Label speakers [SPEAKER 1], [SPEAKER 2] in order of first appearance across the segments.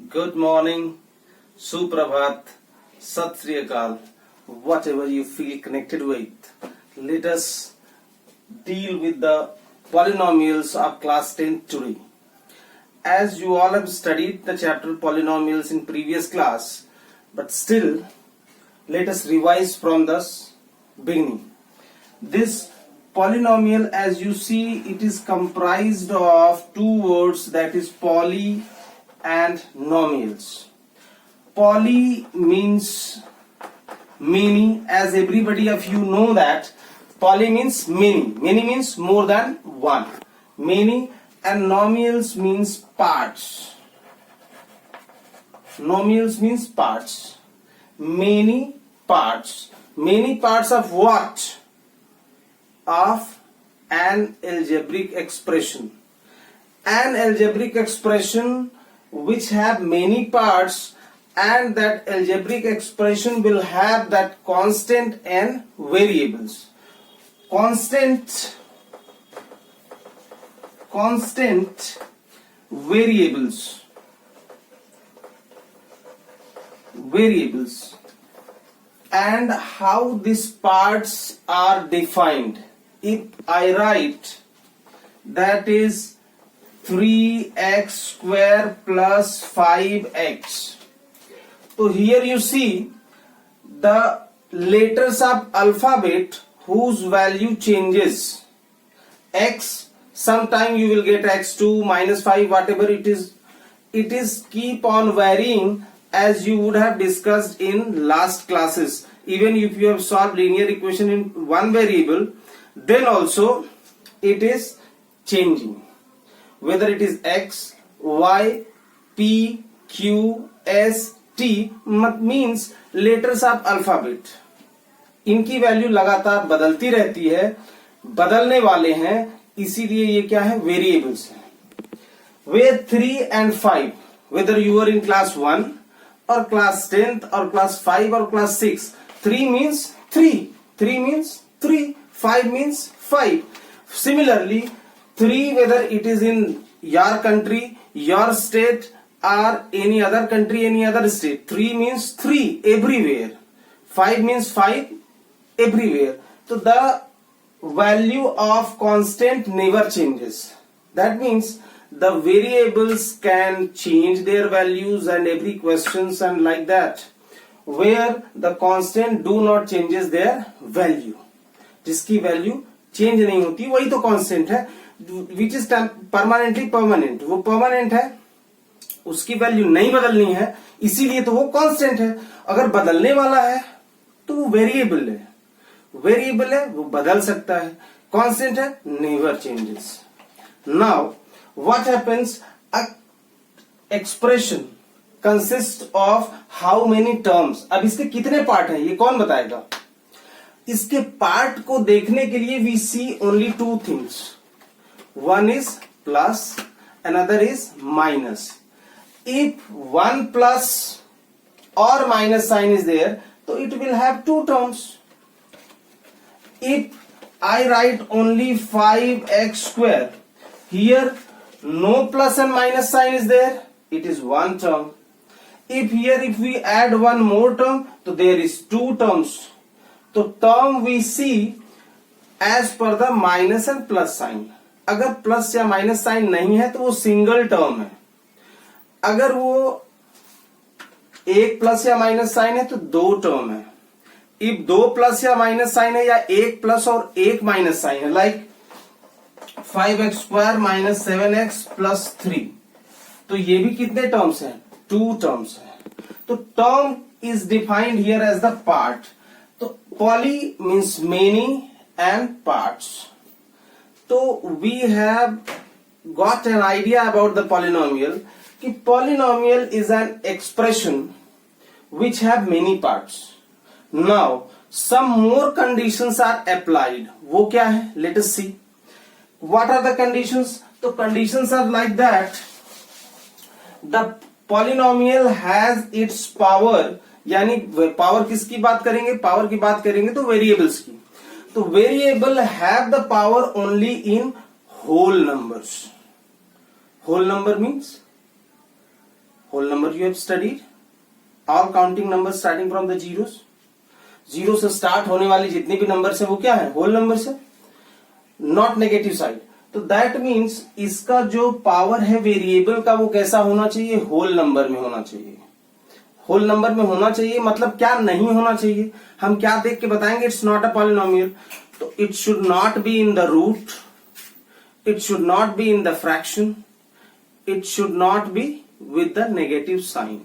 [SPEAKER 1] Good morning, Suprabhat, Sat Sri Akal, whatever you feel connected with. Let us deal with the polynomials of class 10 today. As you all have studied the chapter polynomials in previous class, but still let us revise from the beginning. This polynomial, as you see, it is comprised of two words, that is poly and nomials. Poly means many, as everybody of you know that poly means many. Many means more than one. Many, and nomials means parts. Nomials means parts. Many parts. Many parts of what? Of an algebraic expression. An algebraic expression which have many parts, and that algebraic expression will have that constant and variables. Constant variables. And how these parts are defined. If I write that is 3x square plus 5x. So here you see the letters of alphabet whose value changes. X, sometime you will get x2 minus 5, whatever it is. It is keep on varying, as you would have discussed in last classes. Even if you have solved linear equation in one variable, then also it is changing. Whether it is x, y, p, q, s, t means letters of alphabet. इनकी value लगातार बदलती रहती है, बदलने वाले हैं, इसीलिए ये क्या है? वेरिएबल्स हैं. Where 3 and 5, whether you are in class 1 or class 10th or class 5 or class 6, 3 means 3, 3 means 3, 5 means 5. Similarly, 3, whether it is in your country, your state, or any other country, any other state, 3 means 3 everywhere. 5 means 5 everywhere. So the value of constant never changes. That means the variables can change their values and every questions and like that. Where the constant do not changes their value. जिसकी value change नहीं होती वही तो constant है. Which is permanently permanent, वो permanent है, उसकी value नहीं बदलनी है, इसीलिए तो वो कांस्टेंट है. अगर बदलने वाला है तो वो वेरिएबल है. वेरिएबल है वो बदल सकता है, कांस्टेंट है never changes. Now what happens, a expression consist of how many terms. अब इसके कितने पार्ट हैं ये कौन बताएगा? इसके पार्ट को देखने के लिए we see only two things. One is plus, another is minus. If one plus or minus sign is there, so it will have two terms. If I write only 5x square, here no plus and minus sign is there, it is one term. If we add one more term, so there is two terms. So term we see as per the minus and plus sign. अगर plus या minus sign नहीं है तो वो single term है. अगर वो एक प्लस या माइनस साइन है तो दो टर्म है. इफ दो प्लस या माइनस साइन है या एक प्लस और एक माइनस साइन है, like 5x square minus 7x plus 3, तो ये भी कितने टर्म्स हैं? टू टर्म्स है. तो term is defined here as the part. तो poly means many and parts. So we have got an idea about the polynomial. कि polynomial is an expression which have many parts. Now some more conditions are applied. वो क्या है? Let us see. What are the conditions? तो conditions are like that. The polynomial has its power. यानी power किसकी बात करेंगे? Power की बात करेंगे तो वेरिएबल्स की. तो variable have the power only in whole numbers. Whole number means whole number you have studied, all counting number starting from the zeros, zero से स्टार्ट होने वाली जितने भी नंबर है वो क्या है, होल नंबर है, नॉट नेगेटिव साइड। तो दैट मीन्स इसका जो पावर है वेरिएबल का वो कैसा होना चाहिए, होल नंबर में होना चाहिए। होल नंबर में होना चाहिए मतलब क्या नहीं होना चाहिए, हम क्या देख के बताएंगे, इट्स नॉट अ पॉलिनोमियल। तो it should not be in the root, it should not be in the fraction, it should not be with the negative sign.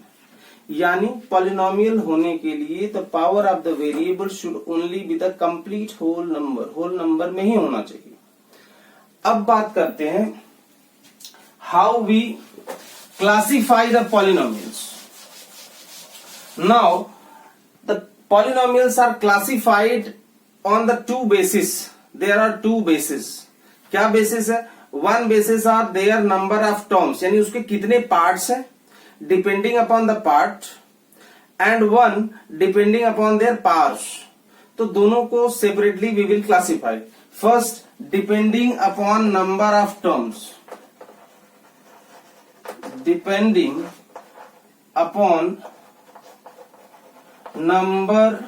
[SPEAKER 1] यानी पॉलिनोमियल होने के लिए the power of the variable should only be the complete whole number, whole number में ही होना चाहिए। अब बात करते हैं how we classify the polynomials. Now the polynomials are classified on the two basis, there are two basis. क्या basis है, one basis are their number of terms, यानी उसके कितने पार्ट्स हैं depending upon the part, and one depending upon their parts. तो दोनों को separately we will classify. First depending upon number of terms, depending upon number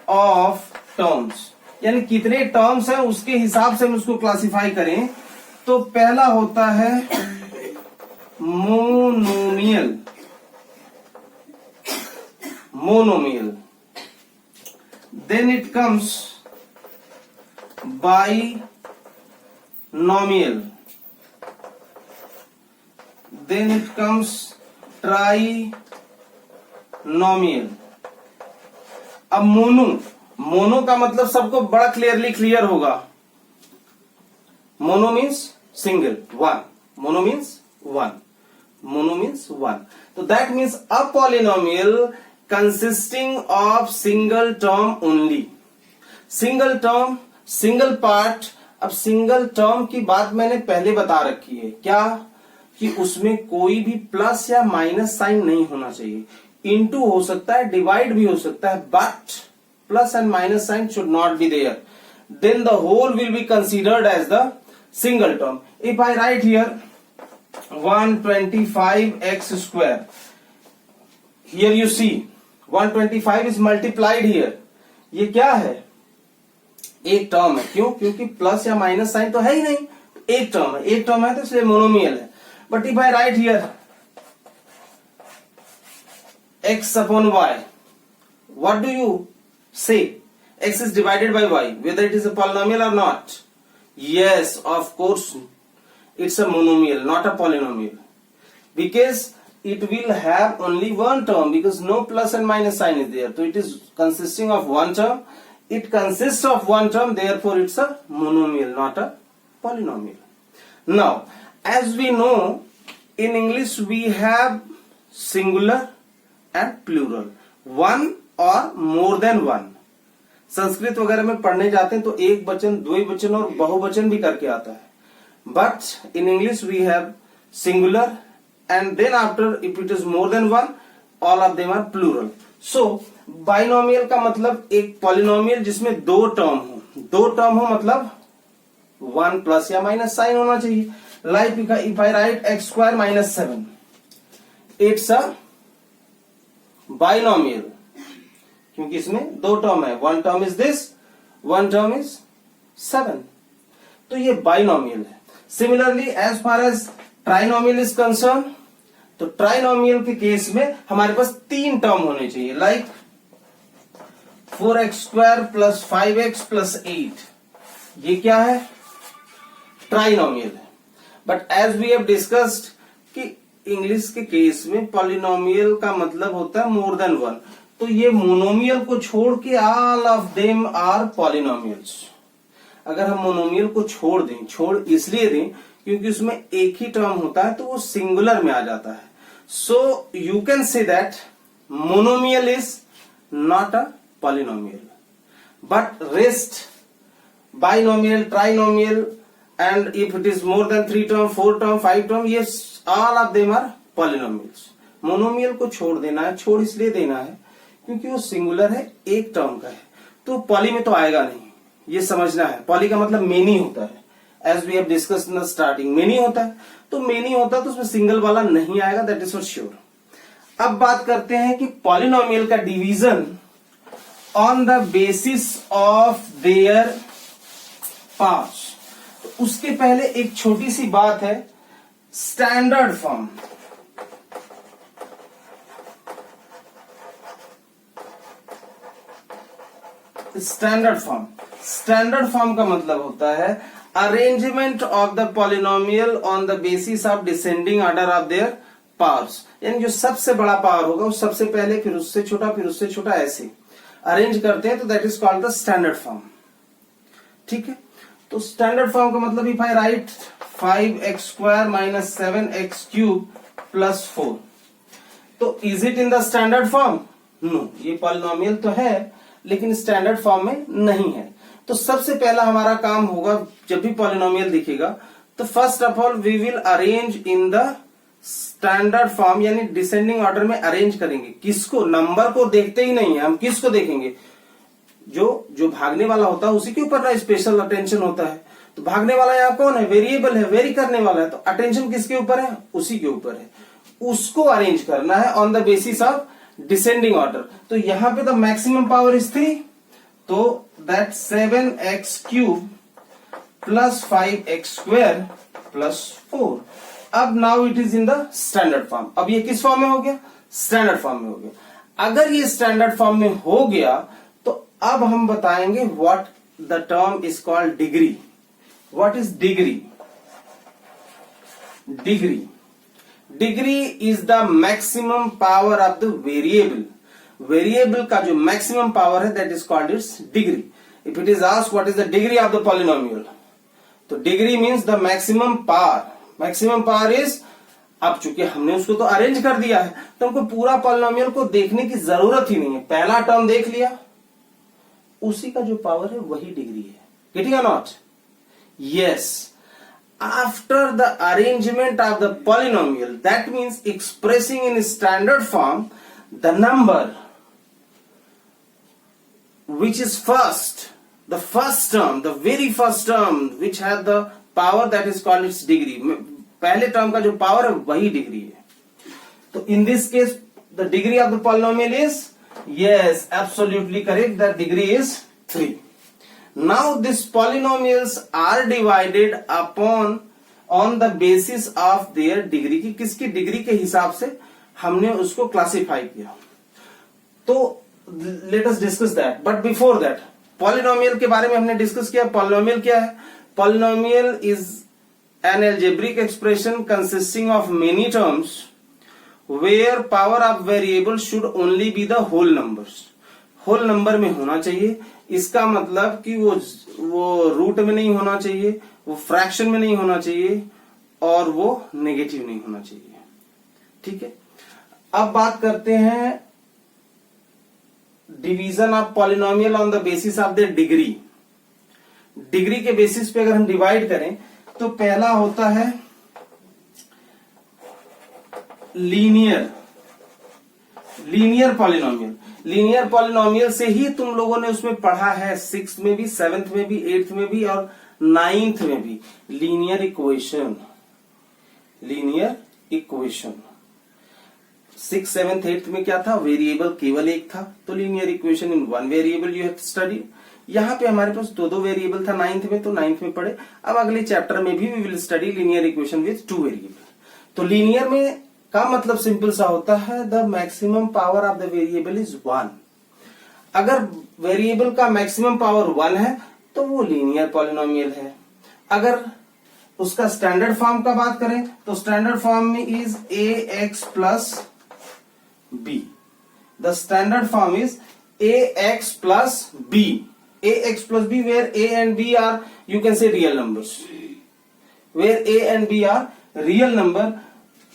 [SPEAKER 1] of terms, यानी कितने terms हैं उसके हिसाब से हम उसको क्लासिफाई करें। तो पहला होता है monomial, monomial, then it comes binomial, then it comes trinomial। अब मोनो, मोनो का मतलब सबको बड़ा क्लियरली क्लियर होगा, mono means single, one, mono means one, mono means one. तो that means a polynomial consisting of single term only, single term, single part. अब single term की बात मैंने पहले बता रखी है, क्या कि उसमें कोई भी प्लस या माइनस साइन नहीं होना चाहिए। इनटू हो सकता है, डिवाइड भी हो सकता है, but plus and minus sign should not be there, then the whole will be considered as the single term. If I write here 125x square, here you see 125 is multiplied here, ये क्या है, एक term है। क्यों, क्योंकि plus या minus sign तो है ही नहीं, एक टर्म है, एक टर्म है तो इसलिए मोनोमियल है। But if I write here x upon y, what do you say, x is divided by y, whether it is a polynomial or not? Yes, of course it's a monomial, not a polynomial, because it will have only one term, because no plus and minus sign is there, so it is consisting of one term, it consists of one term, therefore it's a monomial, not a polynomial. Now as we know, in English we have singular and plural, one or more than one। Sanskrit वगैरह में पढ़ने जाते हैं तो एक वचन, द्विवचन और बहुवचन भी करके आता है, but in English we have singular and then after if it is more than one, all of them are plural. So binomial का मतलब एक पॉलिनोमियल जिसमें दो टर्म हो, दो टर्म हो मतलब वन प्लस या माइनस साइन होना चाहिए। Like if I write x square minus 7, it's a binomial, क्योंकि इसमें दो टर्म है, one term is this, one term is 7, तो ये बाइनोमियल है। Similarly as far as trinomial is concerned, तो ट्राइनोमियल के केस में हमारे पास तीन टर्म होने चाहिए, like 4x square plus 5x plus 8, ये क्या है, ट्राइनोमियल है। But as we have discussed कि इंग्लिश के केस में पॉलिनोमियल का मतलब होता है मोर देन वन, तो ये मोनोमियल को छोड़ के all of them are polynomials. अगर हम मोनोमियल को छोड़ दें, छोड़ इसलिए दें क्योंकि उसमें एक ही टर्म होता है तो वो सिंगुलर में आ जाता है। So you can say that monomial is not a polynomial, but rest binomial, trinomial and if it is more than 3 term, 4 term, 5 term, ये all of them are polynomials. Monomial को छोड़ देना है, छोड़ इसलिए देना है क्योंकि वो सिंगुलर है, एक टर्म का है, तो पॉली में तो आएगा नहीं, ये समझना है। पॉली का मतलब मेनी होता है, as we have discussed in the starting, many होता है, तो मेनी होता है तो उसमें सिंगल वाला नहीं आएगा, दैट इज फॉर श्योर। अब बात करते हैं कि पॉलिनोमियल का division on the basis of their parts. तो उसके पहले एक छोटी सी बात है, स्टैंडर्ड फॉर्म। स्टैंडर्ड फॉर्म का मतलब होता है arrangement of the polynomial on the basis of descending order of their powers. यानी जो सबसे बड़ा पावर होगा वो सबसे पहले, फिर उससे छोटा, फिर उससे छोटा, ऐसे अरेंज करते हैं, तो दैट is called the standard form. ठीक है, तो स्टैंडर्ड फॉर्म का मतलब if I right 5x² - 7x³ + 4, तो is it in the standard form? No, ये पॉलिनोमियल तो है लेकिन स्टैंडर्ड फॉर्म में नहीं है। तो सबसे पहला हमारा काम होगा, जब भी पॉलिनोमियल दिखेगा तो first of all we will arrange in the standard form, यानी डिसेंडिंग ऑर्डर में अरेंज करेंगे। किसको? नंबर को देखते ही नहीं है, हम किसको देखेंगे? जो भागने वाला होता है उसी के ऊपर ना स्पेशल अटेंशन होता है। तो भागने वाला यहाँ कौन है? वेरिएबल है, वेरी करने वाला है, तो अटेंशन किसके ऊपर है? उसी के ऊपर है। उसको अरेंज करना है on the basis of descending order. तो यहां पे द मैक्सिमम पावर इज 3, तो दैट 7x³ + 5x² + 4। अब now it is in the standard form. अब ये किस फॉर्म में हो गया? स्टैंडर्ड फॉर्म में हो गया। अगर ये स्टैंडर्ड फॉर्म में हो गया तो अब हम बताएंगे what the term is called degree. What is degree? Degree is the maximum power of the variable. Variable का जो मैक्सिमम पावर है that is called its degree. If it is asked what is the degree of the polynomial, तो degree means the maximum power. Maximum power is, अब चूंकि हमने उसको तो arrange कर दिया है तो हमको पूरा पॉलिनोमियल को देखने की जरूरत ही नहीं है। पहला टर्म देख लिया, उसी का जो पावर है वही डिग्री है। Getting or not? Yes. After the arrangement of the polynomial, that means expressing in standard form the number which is first, the first term, the very first term which has the power, that is called its degree. पहले term का जो power है वही degree है। तो in this case the degree of the polynomial is, yes, absolutely correct, the degree is 3. Now these polynomials are divided upon on the basis of their degree, की किसकी degree के हिसाब से हमने उसको क्लासिफाई किया। तो let us discuss that, but before that polynomial के बारे में हमने डिस्कस किया। polynomial क्या है? polynomial is an algebraic expression consisting of many terms where power of variable should only be the whole numbers. whole number में होना चाहिए। इसका मतलब कि वो रूट में नहीं होना चाहिए, वो फ्रैक्शन में नहीं होना चाहिए, और वो नेगेटिव नहीं होना चाहिए। ठीक है, अब बात करते हैं division of polynomial on the basis of the degree. Degree के बेसिस पे अगर हम डिवाइड करें तो पहला होता है लीनियर पॉलिनोमियल। लीनियर पॉलिनोमियल से ही तुम लोगों ने उसमें पढ़ा है, 6th में भी, 7th में भी, 8th में भी और 9th में भी। Linear equation 6th, 7th, 8th में क्या था? वेरिएबल केवल एक था, तो linear equation in one variable you have study. यहाँ पे हमारे पास दो वेरिएबल था 9th में, तो 9th में पढ़े। अब अगले चैप्टर में भी we will study linear equation with 2 variable. तो लीनियर में का मतलब सिंपल सा होता है the maximum power of the variable is 1। अगर वेरिएबल का मैक्सिमम पावर 1 है तो वो लीनियर पॉलिनोमियल है। अगर उसका स्टैंडर्ड फॉर्म का बात करें तो स्टैंडर्ड फॉर्म में is ax plus b। The standard form is ax plus b। ax plus b where a and b are, you can say, real numbers, where a and b are real number।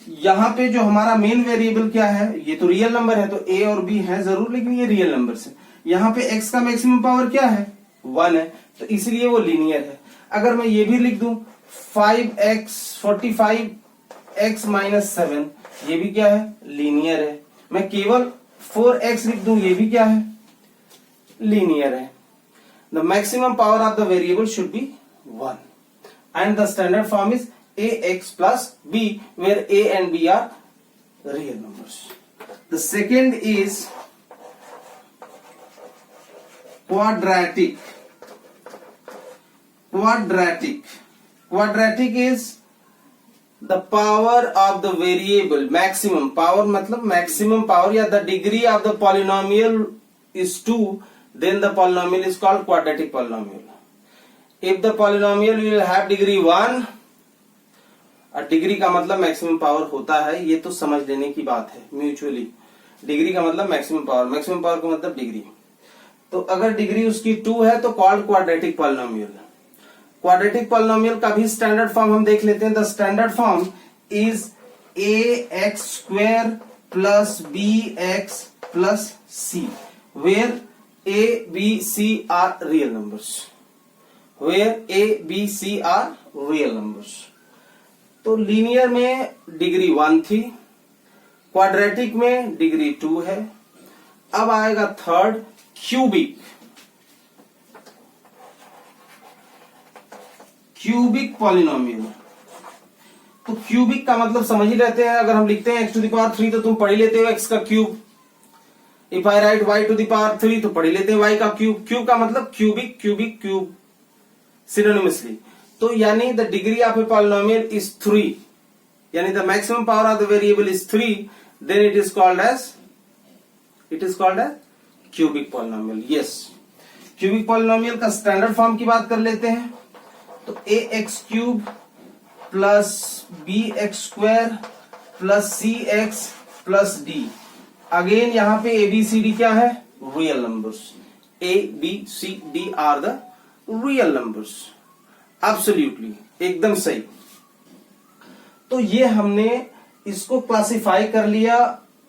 [SPEAKER 1] यहां पे जो हमारा main variable क्या है, ये तो real number है, तो a और b है जरूर, लेकिन ये रियल नंबर है। यहाँ पे x का मैक्सिमम पावर क्या है? 1 है, तो इसलिए वो लीनियर है। अगर मैं ये भी लिख दूं 45x - 7, ये भी क्या है? लीनियर है। मैं केवल 4x लिख दूं, ये भी क्या है? लीनियर है। The maximum power of the variable should be 1 and the standard form is ax plus b where a and b are real numbers। The second is quadratic. Quadratic is the power of the variable, maximum power मतलब maximum power या the degree of the polynomial is 2, then the polynomial is called quadratic polynomial. If the polynomial will have degree 1, और degree का मतलब maximum power होता है, ये तो समझ लेने की बात है म्यूचुअली. डिग्री का मतलब मैक्सिमम पावर का मतलब डिग्री. तो अगर डिग्री उसकी 2 है तो called quadratic polynomial. Quadratic polynomial का भी स्टैंडर्ड फॉर्म हम देख लेते हैं. The standard form is ax² plus bx plus c, where a, b, c are real numbers. तो लीनियर में डिग्री 1 थी, क्वाड्रेटिक में डिग्री 2 है. अब आएगा थर्ड, क्यूबिक पॉलिनोमियल. तो क्यूबिक का मतलब समझ ही रहते हैं. अगर हम लिखते हैं x⁻³ तो तुम पढ़ ही लेते हो x का cube. If I right y⁻³ तो पढ़ ही लेते हैं y का क्यूब. क्यूब का मतलब क्यूब सिनोनिमसली. तो यानी the degree of a polynomial is 3, यानी the maximum power of the variable is 3, then it is called as cubic polynomial. Yes, cubic polynomial का स्टैंडर्ड फॉर्म की बात कर लेते हैं. तो ax³ plus bx² plus cx plus d. Again यहां पे ABCD क्या है? Real numbers. ABCD are the real numbers. Absolutely, एकदम सही. तो ये हमने इसको क्लासिफाई कर लिया.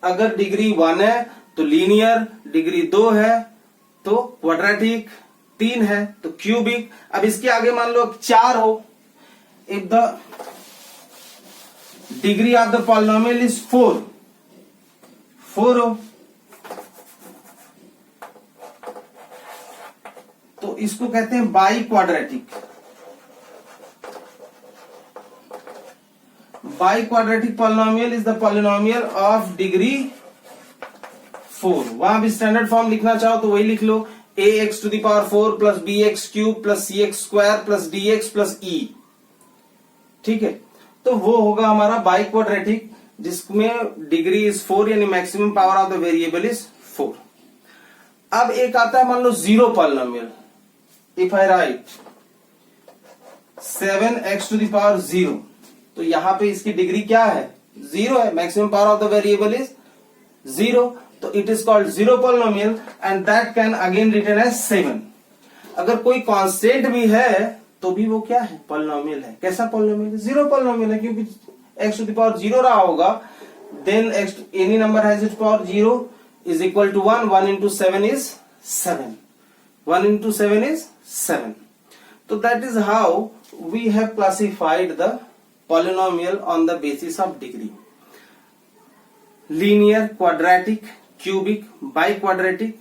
[SPEAKER 1] अगर डिग्री 1 है तो लीनियर, डिग्री 2 है तो क्वाड्रेटिक, 3 है तो क्यूबिक. अब इसके आगे मान लो 4 हो. If the degree of the polynomial is 4 हो तो इसको कहते हैं by quadratic. Biquadratic polynomial is the polynomial of degree 4. वहां भी स्टैंडर्ड फॉर्म लिखना चाहो तो वही लिख लो. ax⁴ plus bx³ plus cx² plus dx plus e. ठीक है, तो वो होगा हमारा बाइक्वाड्रेटिक, जिसमें डिग्री इज 4, यानी maximum power of the variable is 4. अब एक आता है मान लो zero polynomial. If I write 7x⁻0, तो यहां पे इसकी डिग्री क्या है? 0 है. Maximum power of the variable is 0, तो it is called zero polynomial and that can again written as 7. अगर कोई कांस्टेंट भी है तो भी वो क्या है? पॉलिनोमियल है. कैसा पॉलिनोमियल है? जीरो पॉलिनोमियल है, क्योंकि x⁻0 रहा होगा. Then any number has its power 0 is equal to 1. 1 into 7 is 7. 1 into 7 is 7. So that is how we have classified the polynomial on the basis of degree. Linear, quadratic, cubic, biquadratic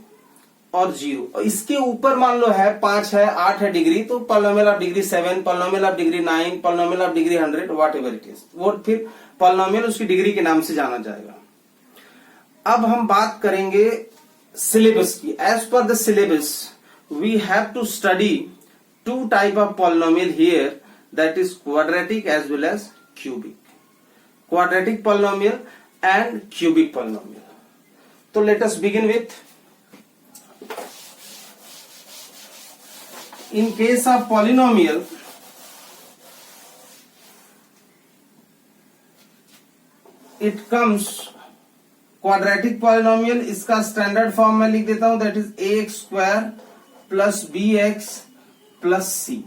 [SPEAKER 1] और zero. और इसके ऊपर मान लो है 5 है, 8 है degree, तो polynomial of degree 7, polynomial of degree 9, polynomial of degree 100, what ever it is. वो फिर पॉलिनोमियल उसकी डिग्री के नाम से जाना जाएगा. अब हम बात करेंगे सिलेबस की. As per the syllabus we have to study 2 type of polynomial here, that is quadratic as well as cubic. Quadratic polynomial and cubic polynomial. So let us begin with, in case of polynomial, it comes quadratic polynomial. इसका standard form मैं लिख देता हूं, that is ax² plus bx plus c.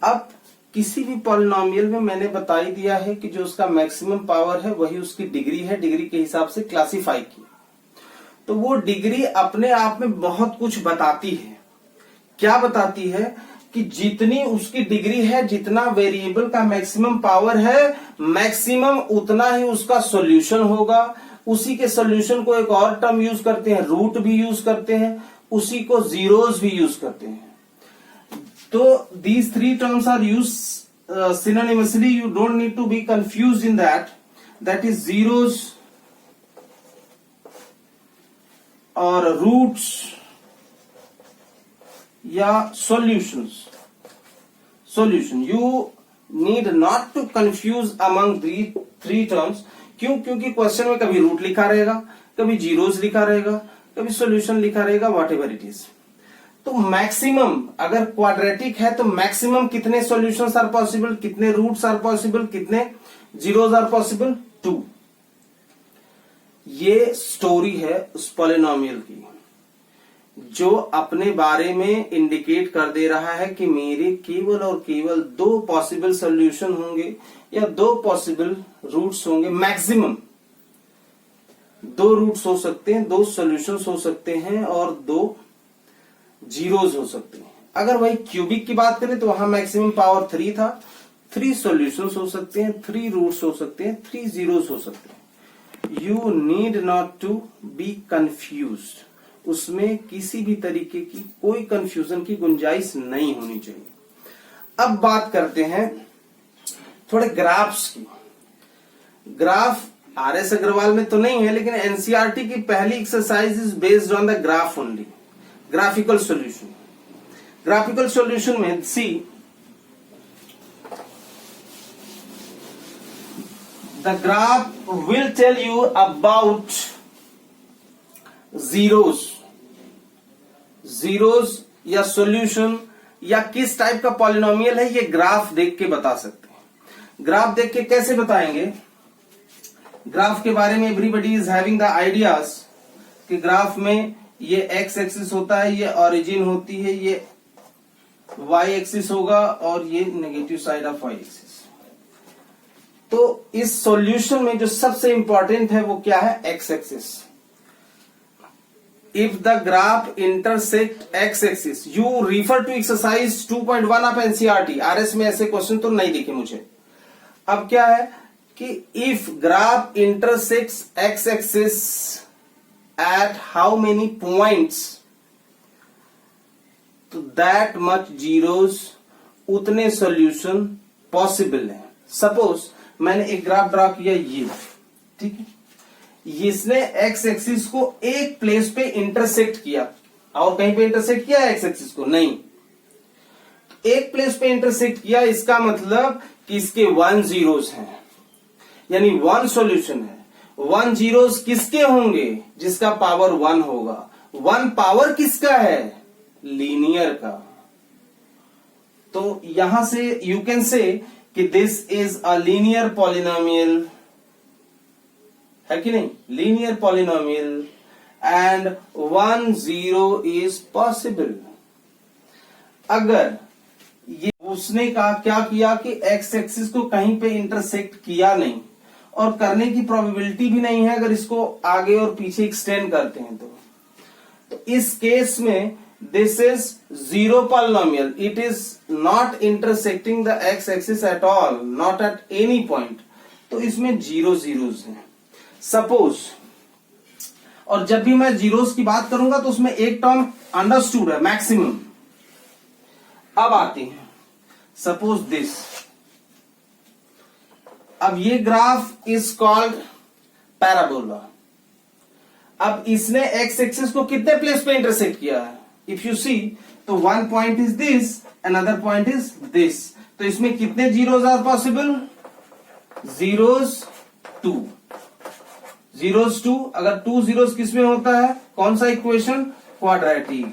[SPEAKER 1] अब किसी भी polynomial में मैंने बता ही दिया है कि जो उसका मैक्सिमम पावर है वही उसकी डिग्री है. डिग्री के हिसाब से क्लासिफाई की. तो वो डिग्री अपने आप में बहुत कुछ बताती है. क्या बताती है? कि जितनी उसकी डिग्री है, जितना वेरिएबल का मैक्सिमम पावर है, मैक्सिमम उतना ही उसका सॉल्यूशन होगा. उसी के सॉल्यूशन को एक और टर्म यूज करते हैं, रूट भी यूज करते हैं, उसी को जीरोस भी यूज करते हैं. So these 3 terms are used synonymously. You don't need to be confused in that. That is zeros or roots या solutions. You need not to confuse among the three terms. क्यों? क्योंकि question में कभी root लिखा रहेगा, कभी zeros लिखा रहेगा, कभी सॉल्यूशन लिखा रहेगा, वॉट एवर इट इज. तो मैक्सिमम अगर क्वाड्रेटिक है तो मैक्सिमम कितने सॉल्यूशंस आर पॉसिबल, कितने रूट्स आर पॉसिबल, कितने जीरोस आर पॉसिबल? 2. ये स्टोरी है उस पॉलिनोमियल की जो अपने बारे में इंडिकेट कर दे रहा है कि मेरे केवल और केवल 2 पॉसिबल सॉल्यूशन होंगे या 2 पॉसिबल रूट्स होंगे. मैक्सिमम 2 रूट्स हो सकते हैं, 2 सॉल्यूशंस हो सकते हैं और 2 जीरोस हो सकते हैं. अगर वही क्यूबिक की बात करें तो वहां मैक्सिमम पावर 3 था. 3 सॉल्यूशंस हो सकते हैं, 3 रूट्स हो सकते हैं, 3 जीरोस हो सकते हैं. You need not to be confused. उसमें किसी भी तरीके की कोई कंफ्यूजन की गुंजाइश नहीं होनी चाहिए. अब बात करते हैं थोड़े ग्राफ्स की. ग्राफ आरएस अग्रवाल में तो नहीं है, लेकिन एनसीईआरटी की पहली exercise is based on the graph only. Graphical solution. Graphical solution में see the graph will tell you about zeros या सॉल्यूशन या किस टाइप का पॉलिनोमियल है, ये ग्राफ देख के बता सकते हैं. ग्राफ देख के कैसे बताएंगे? ग्राफ के बारे में everybody is having the ideas कि ग्राफ में ये एक्स एक्सिस होता है, ये ओरिजिन होती है, ये वाई एक्सिस होगा और ये negative side of y axis. तो इस सॉल्यूशन में जो सबसे इंपॉर्टेंट है वो क्या है? X axis. If the graph intersect x-axis, you refer to exercise 2.1 of NCERT. RS में ऐसे क्वेश्चन तो नहीं दिखे मुझे. अब क्या है कि if graph intersects x-axis at how many points, तो that much zeros, उतने सॉल्यूशन पॉसिबल है. सपोज मैंने एक ग्राफ ड्रा किया ये, ठीक है, इसने एक्स एक्सिस को एक प्लेस पे इंटरसेक्ट किया और कहीं पे इंटरसेक्ट किया एक्स एक्सिस को? नहीं. एक प्लेस पे इंटरसेक्ट किया, इसका मतलब कि इसके 1 जीरोस हैं, यानी 1 सॉल्यूशन है. 1 जीरोस किसके होंगे? जिसका पावर 1 होगा. 1 पावर किसका है? लीनियर का. तो यहां से यू कैन से कि this is a linear polynomial, है कि नहीं? Linear polynomial and 1 zero is possible. अगर ये उसने कहा क्या किया कि एक्स एक्सिस को कहीं पे इंटरसेक्ट किया नहीं और करने की प्रोबेबिलिटी भी नहीं है अगर इसको आगे और पीछे एक्सटेंड करते हैं तो इस केस में this is zero polynomial. It is not intersecting the x axis at all, not at any point. तो इसमें जीरो जीरोस हैं. सपोज, और जब भी मैं जीरोस की बात करूंगा तो उसमें एक टर्म अंडरस्टूड है, मैक्सिमम. अब आते हैं सपोज दिस. अब ये ग्राफ इज कॉल्ड पैराबोला. अब इसने एक्स एक्सिस को कितने प्लेस पे इंटरसेक्ट किया है? इफ यू सी तो 1 point is this, another point is this. तो इसमें कितने zeros are possible? Zeros 2. Zeros 2. अगर 2 जीरोस किसमें होता है? कौन सा इक्वेशन? क्वाड्रेटिक.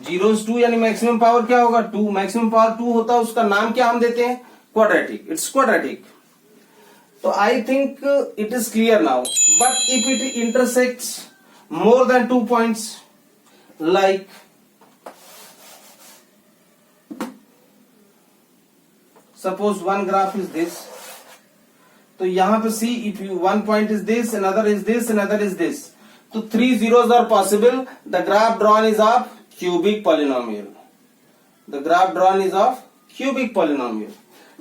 [SPEAKER 1] जीरोस 2 यानी मैक्सिमम पावर क्या होगा? 2. मैक्सिमम पावर 2 होता है, उसका नाम क्या हम देते हैं? क्वाड्रेटिक. It's quadratic. तो I think it is clear now. But if it intersects more than 2 points, like suppose one graph is this. तो यहां पे see if you 1 point is this, another is this, another is this. तो 3 zeros are possible. The graph drawn is of cubic polynomial. The graph drawn is of cubic polynomial.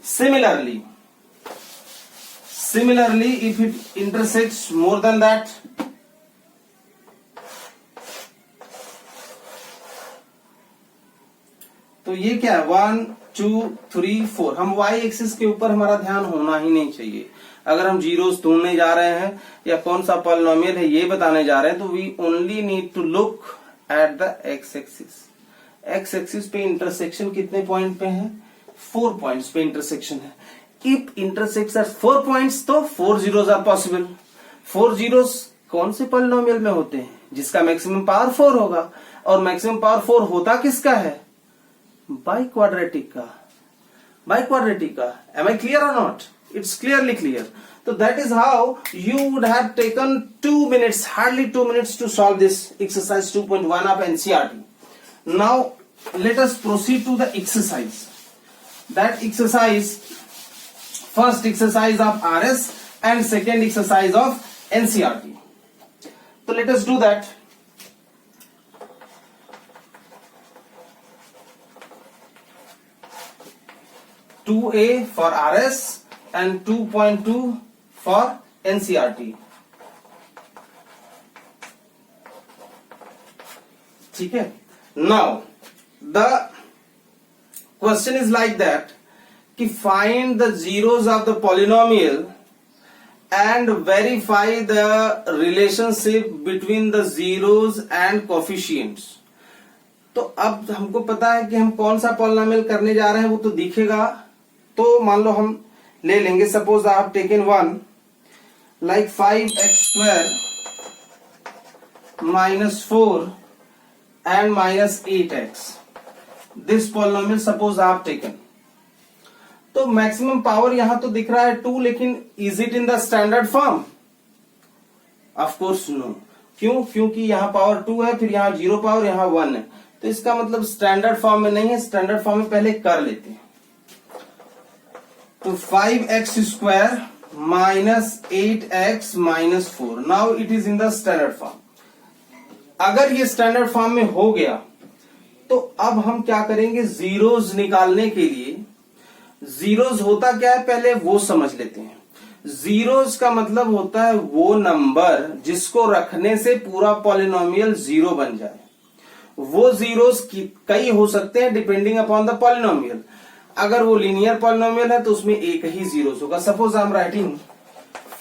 [SPEAKER 1] Similarly, if it intersects more than that, तो ये क्या है 1 2 3 4। हम y axis के ऊपर हमारा ध्यान होना ही नहीं चाहिए। अगर हम जीरोस ढूंढने जा रहे हैं या कौन सा पॉलिनोमियल है ये बताने जा रहे हैं तो we only need to look at the x axis. x axis पे इंटरसेक्शन कितने पॉइंट पे है? 4 पॉइंट्स पे इंटरसेक्शन है। इफ इंटरसेक्ट्स एट 4 पॉइंट्स तो 4 जीरोस आर पॉसिबल। 4 जीरोस कौन से पॉलिनोमियल में होते हैं? जिसका मैक्सिमम पावर 4 होगा। और मैक्सिमम पावर 4 होता किसका है? बाई क्वाड्रेटिक का। बाई क्वाड्रेटिक का। एम आई क्लियर और not? It's clearly clear. So that is how you would have taken 2 minutes, hardly 2 minutes to solve this exercise 2.1 of NCERT. Now let us proceed to the exercise. That exercise, first exercise of RS and second exercise of NCERT. So let us do that. (2A) for RS and 2.2 for NCERT. ठीक है। Now the question is like that कि find the zeros of the polynomial and verify the relationship between the zeros and coefficients. तो अब हमको पता है कि हम कौन सा पॉलिनोमियल करने जा रहे हैं वो तो दिखेगा। तो मान लो हम ले लेंगे, suppose I have taken one like 5x² -4 and -8x। This polynomial suppose I have taken. तो मैक्सिमम पावर यहां तो दिख रहा है 2, लेकिन is it in the standard form? Of course no. क्यों? क्योंकि यहां पावर 2 है, फिर यहां 0 पावर, यहां 1 है, तो इसका मतलब स्टैंडर्ड फॉर्म में नहीं है। स्टैंडर्ड फॉर्म में पहले कर लेते हैं। तो 5x² -8x -4, now it is in the standard form. अगर ये स्टैंडर्ड फॉर्म में हो गया तो अब हम क्या करेंगे? जीरोस निकालने के लिए, जीरोस होता क्या है पहले वो समझ लेते हैं। जीरोस का मतलब होता है वो नंबर जिसको रखने से पूरा पॉलिनोमियल जीरो बन जाए। वो जीरोस कई हो सकते हैं डिपेंडिंग अपॉन द पॉलिनोमियल। अगर वो लीनियर पॉलिनोमियल है तो उसमें एक ही जीरोस होगा। Suppose I am writing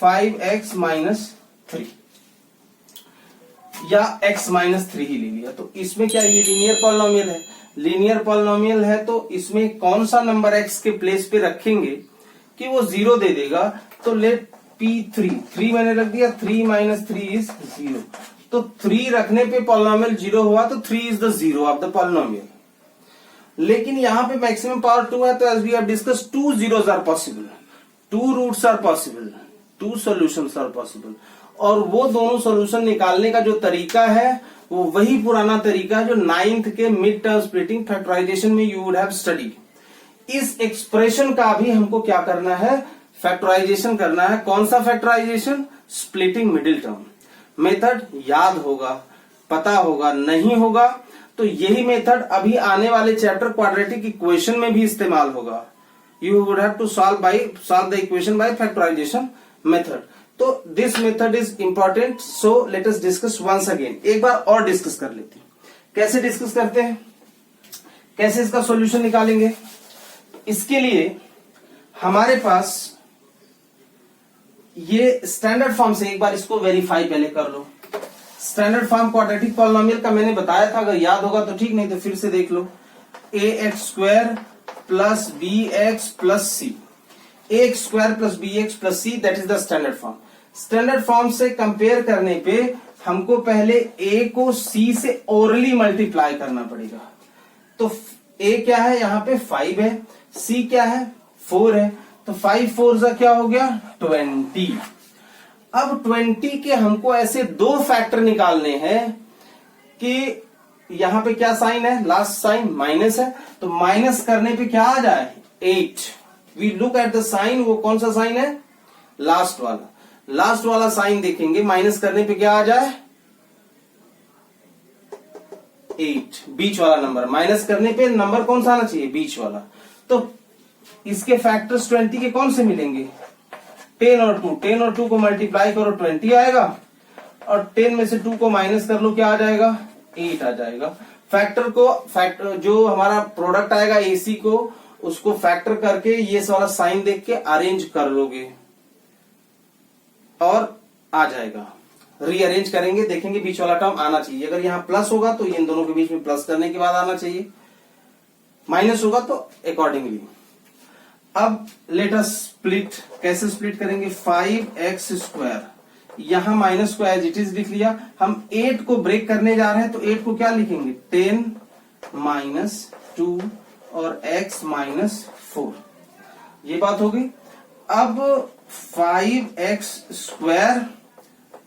[SPEAKER 1] 5x -3 या x -3 ही ले लिया, तो इसमें क्या ये लीनियर पॉलिनोमियल है? लीनियर पॉलिनोमियल है तो इसमें कौन सा नंबर x के प्लेस पे रखेंगे कि वो जीरो दे देगा? तो लेट p3, 3 मैंने रख दिया, 3 - 3 इज 0। तो 3 रखने पे पॉलिनोमियल जीरो हुआ, तो 3 is the zero of the polynomial. लेकिन यहां पे मैक्सिमम पावर 2 है, तो as we have discuss 2 zeros are possible, 2 roots are possible, 2 solutions are possible. और वो दोनों सॉल्यूशन निकालने का जो तरीका है वो वही पुराना तरीका है जो 9th के मिड टर्म स्प्लिटिंग फैक्टराइजेशन में यू वुड हैव स्टडी। इस एक्सप्रेशन का भी हमको क्या करना है? फैक्टराइजेशन करना है। कौन सा factorization? Splitting middle term method. याद होगा, पता होगा, नहीं होगा तो यही मेथड अभी आने वाले चैप्टर क्वाड्रेटिक इक्वेशन में भी इस्तेमाल होगा। You would have to solve the equation by factorization method. तो this method is important, so let us discuss once again. एक बार और डिस्कस कर लेते हैं। कैसे डिस्कस करते हैं? कैसे इसका सॉल्यूशन निकालेंगे? इसके लिए हमारे पास ये स्टैंडर्ड फॉर्म से एक बार इसको वेरीफाई पहले कर लो। स्टैंडर्ड फॉर्म क्वाड्रेटिक पॉलिनोमियल का मैंने बताया था, अगर याद होगा तो ठीक, नहीं तो फिर से देख लो। ax² + bx + c, ax² + bx + c, that is the standard form. Standard form से कंपेयर करने पे हमको पहले a को c से ओरली मल्टीप्लाई करना पड़ेगा। तो a क्या है? यहाँ पे 5 है, c क्या है? 4 है, तो 5 4 क्या हो गया? 20। अब 20 के हमको ऐसे दो फैक्टर निकालने हैं कि यहां पे क्या साइन है? लास्ट साइन माइनस है, तो माइनस करने पे क्या आ जाए? 8। We look at the sign, वो कौन सा साइन है? लास्ट वाला। लास्ट वाला साइन देखेंगे, माइनस करने पे क्या आ जाए? 8। बीच वाला नंबर माइनस करने पे नंबर कौन सा आना चाहिए? बीच वाला। तो इसके फैक्टर्स 20 के कौन से मिलेंगे? 10 और 2। 10 और 2 को मल्टीप्लाई करो 20 आएगा, और 10 में से 2 को माइनस कर लो क्या आ जाएगा? 8 आ जाएगा। फैक्टर जो हमारा प्रोडक्ट आएगा AC को, उसको फैक्टर करके ये सारा साइन देख के अरेंज कर लोगे और आ जाएगा। रीअरेंज करेंगे, देखेंगे बीच वाला टर्म आना चाहिए। अगर यहाँ प्लस होगा तो ये इन दोनों के बीच में प्लस करने के बाद आना चाहिए, माइनस होगा तो अकॉर्डिंगली। अब लेट अस स्प्लिट, कैसे स्प्लिट करेंगे? 5x², यहां माइनस को एज इट इज लिख लिया। हम 8 को ब्रेक करने जा रहे हैं तो 8 को क्या लिखेंगे? 10 - 2 और x - 4, ये बात हो गई। अब 5x²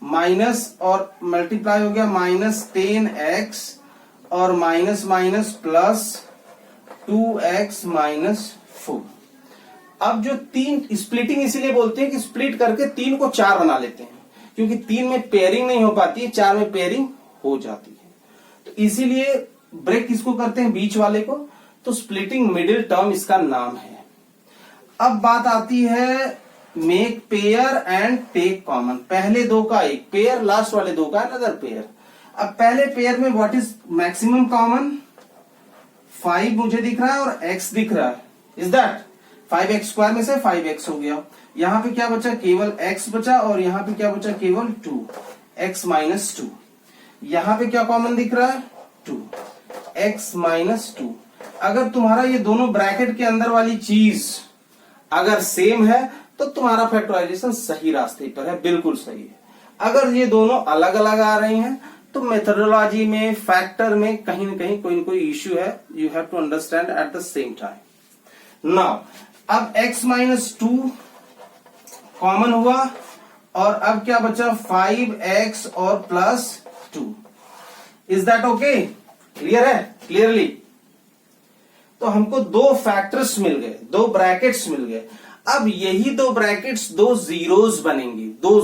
[SPEAKER 1] माइनस और मल्टीप्लाई हो गया -10x और माइनस प्लस 2x - 4। अब जो 3 स्प्लिटिंग इसीलिए बोलते हैं कि स्प्लिट करके 3 को 4 बना लेते हैं, क्योंकि 3 में पेयरिंग नहीं हो पाती है, 4 में पेयरिंग हो जाती है। तो इसीलिए ब्रेक किसको करते हैं? बीच वाले को। तो स्प्लिटिंग मिडिल टर्म इसका नाम है। अब बात आती है make pair and take common. पहले दो का एक पेयर, लास्ट वाले दो का अनदर पेयर। अब पहले पेयर में व्हाट इज मैक्सिमम कॉमन? 5 मुझे दिख रहा है और x दिख रहा है, इज दैट 5x² में से 5x हो गया। यहां पे क्या बचा? केवल x बचा, और यहां पे क्या बचा? केवल 2, x - 2। यहां पे क्या कॉमन दिख रहा है? 2, x - 2। अगर तुम्हारा ये दोनों ब्रैकेट के अंदर वाली चीज अगर सेम है तो तुम्हारा फैक्टराइजेशन सही रास्ते पर है, बिल्कुल सही है। अगर ये दोनों अलग अलग आ रही हैं तो मेथोडोलॉजी में, फैक्टर में कहीं न कहीं कोई न कोई इश्यू है। You have to understand at the same time. Now अब x - 2 कॉमन हुआ और अब क्या बचा? 5x और plus 2। Is that okay? Clear है? क्लियरली तो हमको दो फैक्टर्स मिल गए, दो ब्रैकेट्स मिल गए। अब यही दो ब्रैकेट्स दो जीरोस बनेंगी। दो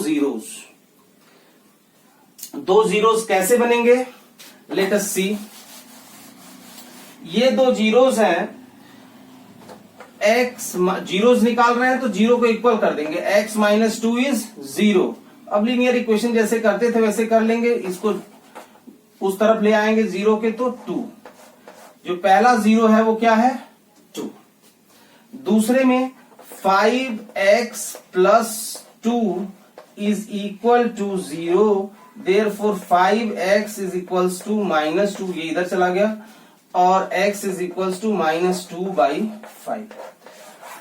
[SPEAKER 1] जीरोस कैसे बनेंगे? लेट अस सी। ये दो जीरोस हैं, x जीरोस निकाल रहे हैं तो जीरो को इक्वल कर देंगे। x - 2 is 0। अब लीनियर इक्वेशन जैसे करते थे वैसे कर लेंगे, इसको उस तरफ ले आएंगे जीरो के तो 2। जो पहला जीरो है वो क्या है? 2। दूसरे में 5x + 2 is equal to 0, therefore 5x is equals to -2, ये इधर चला गया, और x is equals to -2/5।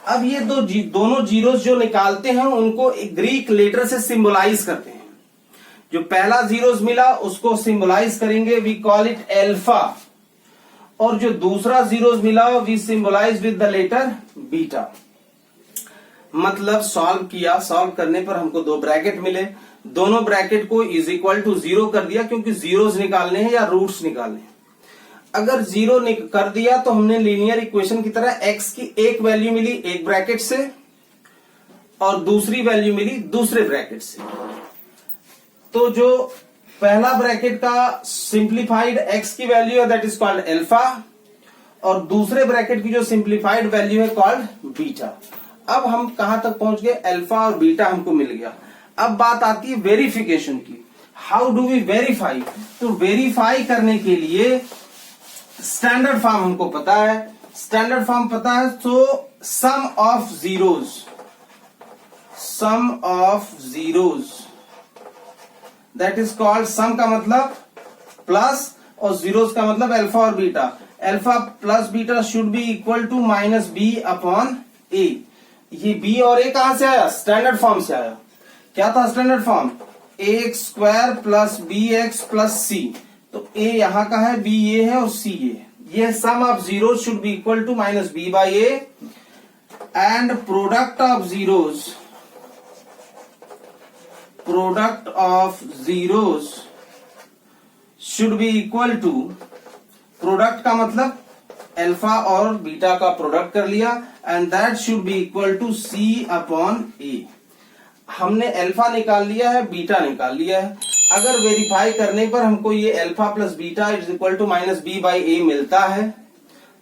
[SPEAKER 1] अब ये दोनों जीरोस जो निकालते हैं उनको एक ग्रीक लेटर से सिंबलाइज करते हैं। जो पहला जीरोस मिला उसको सिंबलाइज करेंगे, वी कॉल इट एल्फा, और जो दूसरा जीरोस मिला we symbolize with the letter beta. मतलब सॉल्व किया, सॉल्व करने पर हमको दो ब्रैकेट मिले, दोनों ब्रैकेट को इज इक्वल टू 0 कर दिया, क्योंकि जीरोस निकालने हैं या रूट्स निकालने हैं। अगर 0 कर दिया तो हमने लीनियर इक्वेशन की तरह x की एक वैल्यू मिली एक ब्रैकेट से और दूसरी वैल्यू मिली दूसरे ब्रैकेट से। तो जो पहला ब्रैकेट का सिंप्लीफाइड x की वैल्यू है दैट इज कॉल्ड एल्फा, और दूसरे ब्रैकेट की जो सिंप्लीफाइड वैल्यू है कॉल्ड बीटा। अब हम कहां तक पहुंच गए? अल्फा और बीटा हमको मिल गया। अब बात आती है वेरिफिकेशन की। How do we verify? तो वेरीफाई करने के लिए स्टैंडर्ड फॉर्म हमको पता है। स्टैंडर्ड फॉर्म पता है तो sum of zeros that is called, sum का मतलब प्लस और जीरोस का मतलब अल्फा और beta. Alpha plus beta should be equal to -b/a। ये b और a कहां से आया? स्टैंडर्ड फॉर्म से आया। क्या था standard form? ax² + bx + c। तो a यहां का है, b ये है और c ये है। ये sum of zeros should be equal to -b/a and product of zeros should be equal to, product का मतलब अल्फा और बीटा का प्रोडक्ट कर लिया, and that should be equal to c/a। हमने अल्फा निकाल लिया है, बीटा निकाल लिया है। अगर वेरीफाई करने पर हमको ये alpha plus beta is equal to -b/a मिलता है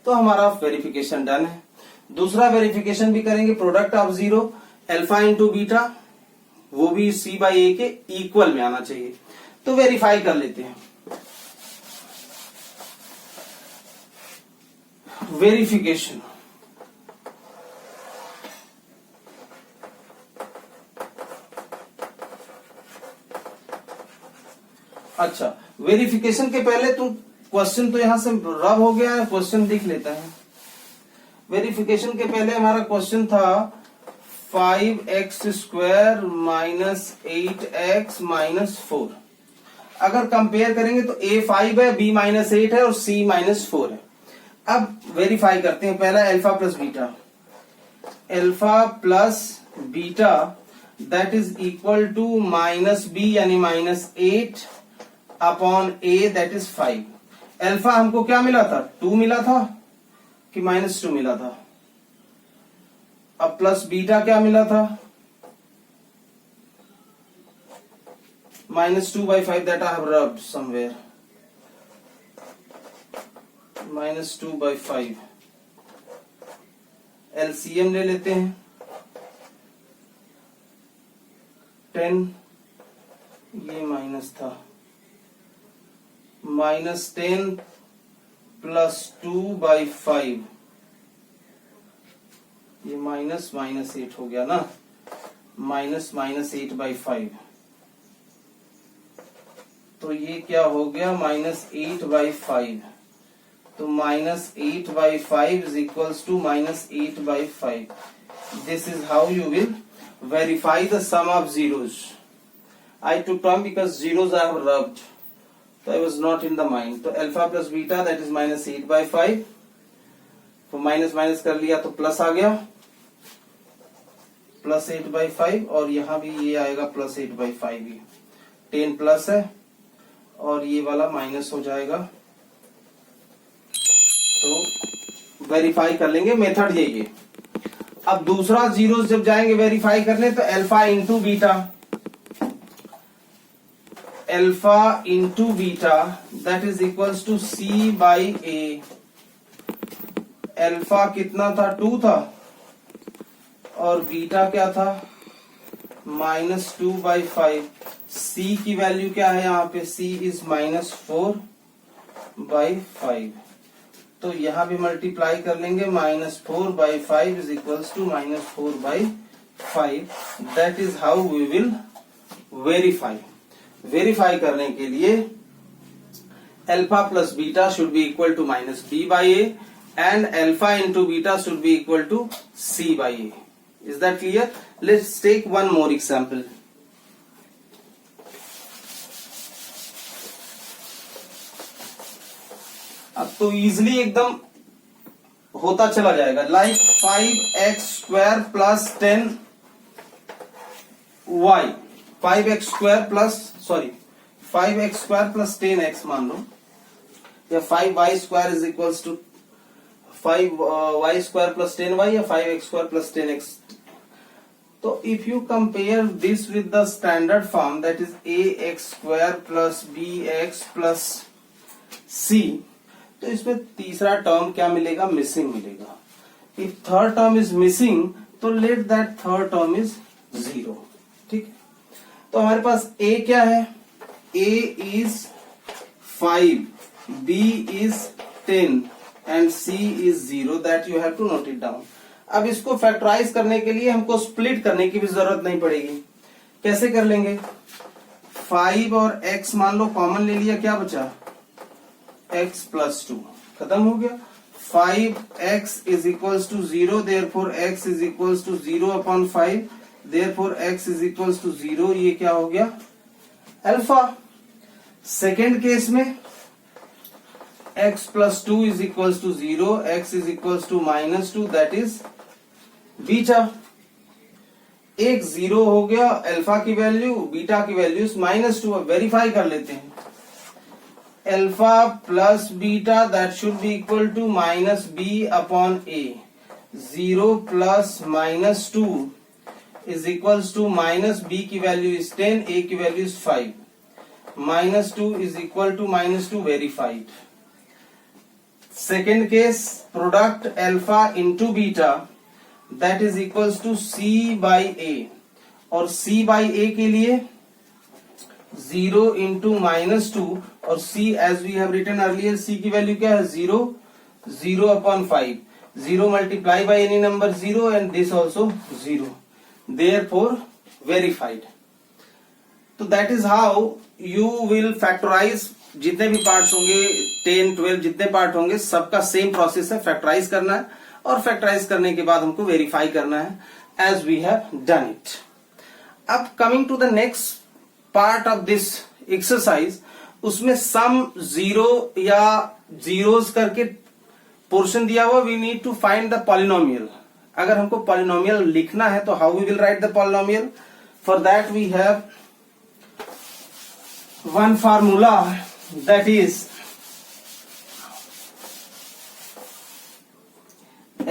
[SPEAKER 1] तो हमारा वेरिफिकेशन डन है। दूसरा वेरिफिकेशन भी करेंगे, product of zero alpha into beta, वो भी c/a के इक्वल में आना चाहिए। तो वेरीफाई कर लेते हैं। वेरिफिकेशन। अच्छा, वेरिफिकेशन के पहले तो क्वेश्चन तो यहां से रब हो गया है, क्वेश्चन लिख लेता है। वेरिफिकेशन के पहले हमारा क्वेश्चन था 5x² माइनस 8x माइनस 4। अगर कंपेयर करेंगे तो a 5 है, b माइनस 8 है और c माइनस 4 है। अब वेरीफाई करते हैं। पहला alpha plus beta, alpha plus beta that is equal to minus b यानी minus 8 upon a that is 5। Alpha हमको क्या मिला था, 2 मिला था कि माइनस 2 मिला था। अब प्लस बीटा क्या मिला था, -2/5 that I have rubbed somewhere, -2/5। LCM ले लेते हैं, 10 ये माइनस था, -10 प्लस 2/5 ये माइनस -8 हो गया ना, -8/5। तो ये क्या हो गया, -8/5। तो -8/5 is equals to -8/5। This is how you will verify the sum of zeros. I took term because zeros I have rubbed, so I was not in the mind. तो alpha plus beta that is -8/5। तो minus minus कर लिया तो plus आ गया, +8/5, और यहां भी ये आएगा +8/5 ही। 10 प्लस है और ये वाला माइनस हो जाएगा। तो वेरीफाई कर लेंगे, मेथड यही है। अब दूसरा जीरो जब जाएंगे वेरीफाई करने तो alpha into beta, alpha into beta that is equals to C/A। Alpha कितना था, 2 था, और बीटा क्या था, -2/5। C की वैल्यू क्या है यहाँ पे, C इज -4/5। तो यहां भी मल्टीप्लाई कर लेंगे, -4/5 is equals to -4/5। That is how we will verify. Verify करने के लिए alpha plus beta should be equal to -B/A and alpha into beta should be equal to C/A. Is that clear? Let's take one more example. अब तो easily एकदम होता चला जाएगा, like 5x² plus 10y, 5x² plus 10x मान लो, या 5y² is equals to 5y² plus 10y या 5x² plus 10x। तो if you compare this with the standard form that is ax² plus bx plus c, तो इसमें तीसरा term क्या मिलेगा, missing मिलेगा। If third term is missing तो let that third term is 0। ठीक है, तो हमारे पास a क्या है, a is 5, b is 10 and c is 0, that you have to note it down। अब इसको फैक्टराइज करने के लिए हमको स्प्लिट करने की भी जरूरत नहीं पड़ेगी। कैसे कर लेंगे, 5 और x मान लो कॉमन ले लिया, क्या बचा, x प्लस 2, खत्म हो गया। 5x is equals to 0, therefore x is equals to 0/5, therefore x is equals to 0। ये क्या हो गया, अल्फा। सेकेंड केस में x plus 2 is equals to 0, x is equals to -2 that is beta. एक 0 हो गया, अल्फा की वैल्यू, बीटा की वैल्यू -2। अब वेरीफाई कर लेते हैं, alpha plus beta that should be equal to -B/A। 0 plus -2 is equals to -B की वैल्यू इज 10, A की value is 5, -2 is equal to -2, verified. Second case, product alpha into beta that is equals to C/A, और C/A के लिए 0 into -2, और C as we have written earlier, C की value क्या है, 0, 0 upon 5. 0 multiplied by any number 0 and this also 0. Therefore verified. तो that is how you will factorize. जितने भी पार्ट्स होंगे 10, 12 जितने पार्ट होंगे सबका सेम प्रोसेस है, फैक्टराइज करना है और फैक्टराइज करने के बाद हमको वेरीफाई करना है as we have done it. अब coming to the next part of this exercise, उसमें सम जीरो या जीरोस करके पोर्शन दिया हुआ. We need to find the polynomial. अगर हमको पॉलिनोमियल लिखना है तो how we will write the polynomial? For that we have one formula, that is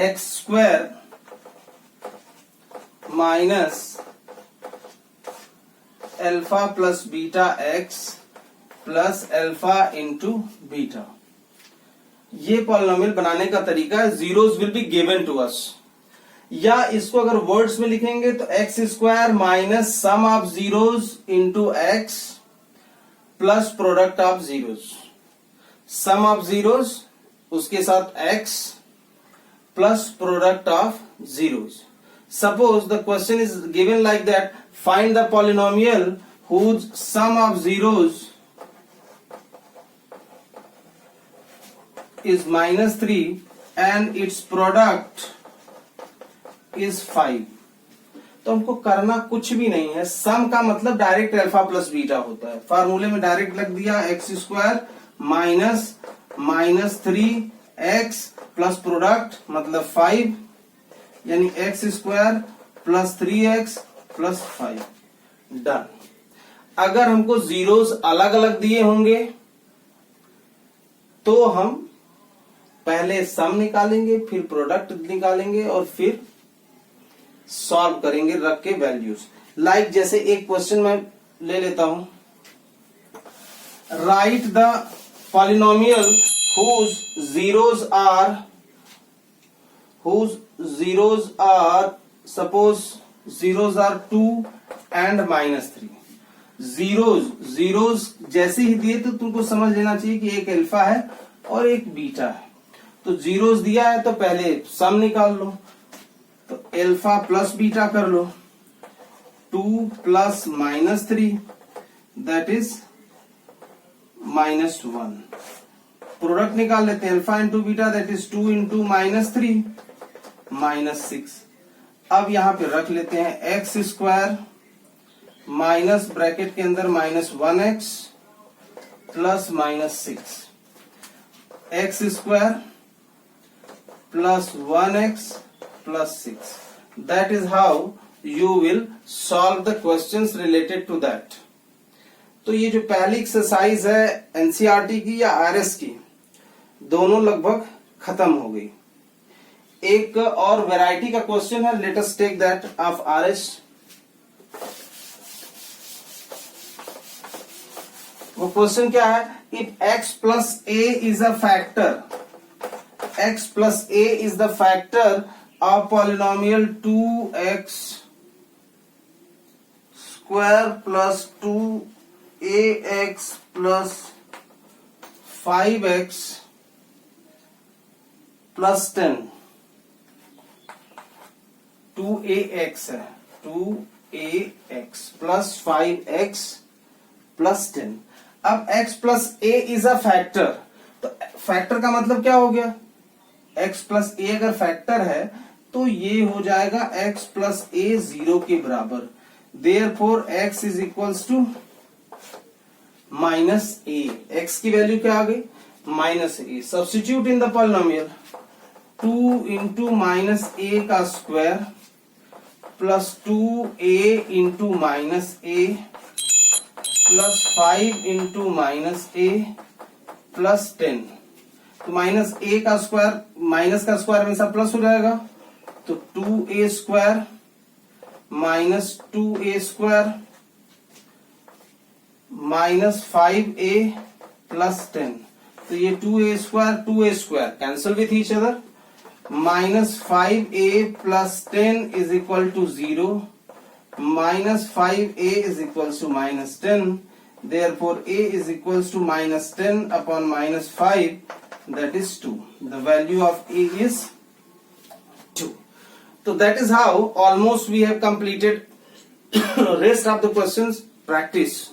[SPEAKER 1] x square minus alpha plus beta x plus alpha into beta. ये polynomial बनाने का तरीका है. Zeros will be given to us, या इसको अगर words में लिखेंगे तो x square minus sum of zeros into x plus product of zeros. Sum of zeros उसके साथ x plus product of zeros. Suppose the question is given like that, find the polynomial whose sum of zeros is -3 and its product is 5. तो हमको करना कुछ भी नहीं है. सम का मतलब डायरेक्ट अल्फा प्लस बीटा होता है. फार्मूले में डायरेक्ट लग दिया x square minus 3x plus product मतलब 5, यानी x square plus 3x plus 5. Done. अगर हमको जीरोस अलग अलग दिए होंगे तो हम पहले सम निकालेंगे, फिर प्रोडक्ट निकालेंगे और फिर सॉल्व करेंगे रख के वैल्यूज. लाइक जैसे एक क्वेश्चन मैं ले लेता हूं. Right the polynomial whose zeros are suppose zeros are 2 and -3. Zeros जैसे ही दिए तो तुमको समझ लेना चाहिए कि एक अल्फा है और एक बीटा है. तो जीरोस दिया है तो पहले सम निकाल लो. तो अल्फा प्लस बीटा कर लो. 2 प्लस -3 दैट इज -1. प्रोडक्ट निकाल लेते हैं. Alpha into beta that is 2 into -3 -6. अब यहां पे रख लेते हैं एक्स स्क्वायर माइनस ब्रैकेट के अंदर -1x plus -6. X square plus 1x plus 6. That is how you will solve the questions related to that. तो ये जो पहली एक्सरसाइज है एनसीईआरटी की या आरएस की, दोनों लगभग खत्म हो गई. एक और वैरायटी का क्वेश्चन है. Let us take that of ours. वो क्वेश्चन क्या है? If x plus a is a factor, x plus a is the factor of polynomial 2x square plus 2ax plus 5x plus 10. 2ax है, 2ax plus 5x plus 10. अब x plus a is a factor. तो factor का मतलब क्या हो गया? x plus a अगर factor है तो ये हो जाएगा x plus a 0 के बराबर. Therefore x is equals to -a. x की वैल्यू क्या आ गई? -a. Substitute in the polynomial. 2 into -a का square plus 2a into -a plus 5 into -a plus 10. तो -a का स्क्वायर, माइनस का स्क्वायर हमेशा प्लस हो जाएगा. तो 2a square minus 2a square minus 5a plus 10. तो ये 2a square cancel with each other. Minus 5a plus 10 is equal to 0. Minus 5a is equal to -10. Therefore a is equals to -10 upon -5 that is 2. The value of A is 2. So that is how almost we have completed rest of the questions practice,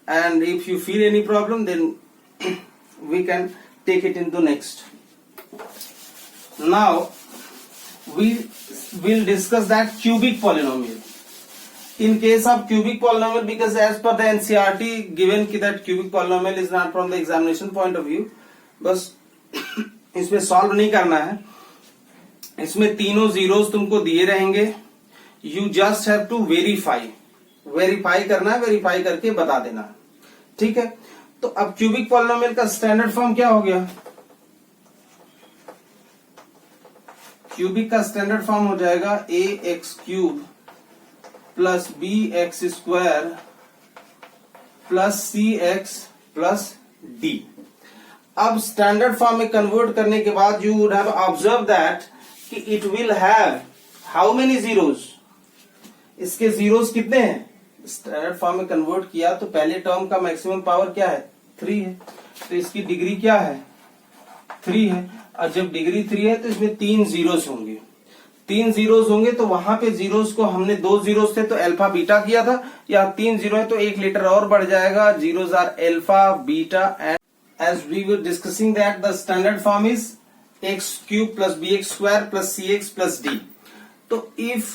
[SPEAKER 1] and if you feel any problem then we can take it into next. Now we will discuss that cubic polynomial. In case of cubic polynomial, because as per the NCERT given कि that cubic polynomial is not from the examination point of view, बस इसमें solve नहीं करना है, इसमें तीनों zeros तुमको दिए रहेंगे, you just have to verify करना है, वेरीफाई करके बता देना, ठीक है। तो अब क्यूबिक पॉलिनोमियल का स्टैंडर्ड फॉर्म क्या हो गया? क्यूबिक का स्टैंडर्ड फॉर्म हो जाएगा A X cube plus B X square plus C X plus D. अब स्टैंडर्ड फॉर्म में कन्वर्ट करने के बाद you would have observe that कि it will have how many zeros, इसके जीरोस कितने हैं? स्टैंडर्ड फॉर्म में कन्वर्ट किया तो पहले टर्म का मैक्सिमम पावर क्या है? 3 है, तो इसकी डिग्री क्या है? 3 है। और जब डिग्री 3 है तो इसमें 3 जीरोस होंगे, 3 जीरोस होंगे तो वहां पे जीरोस को हमने 2 जीरोस थे तो अल्फा बीटा किया था, यहाँ 3 जीरो है तो 1 लीटर और बढ़ जाएगा, zeros are alpha beta, and as we were discussing that the standard form is x cube plus bx square plus cx plus d. So if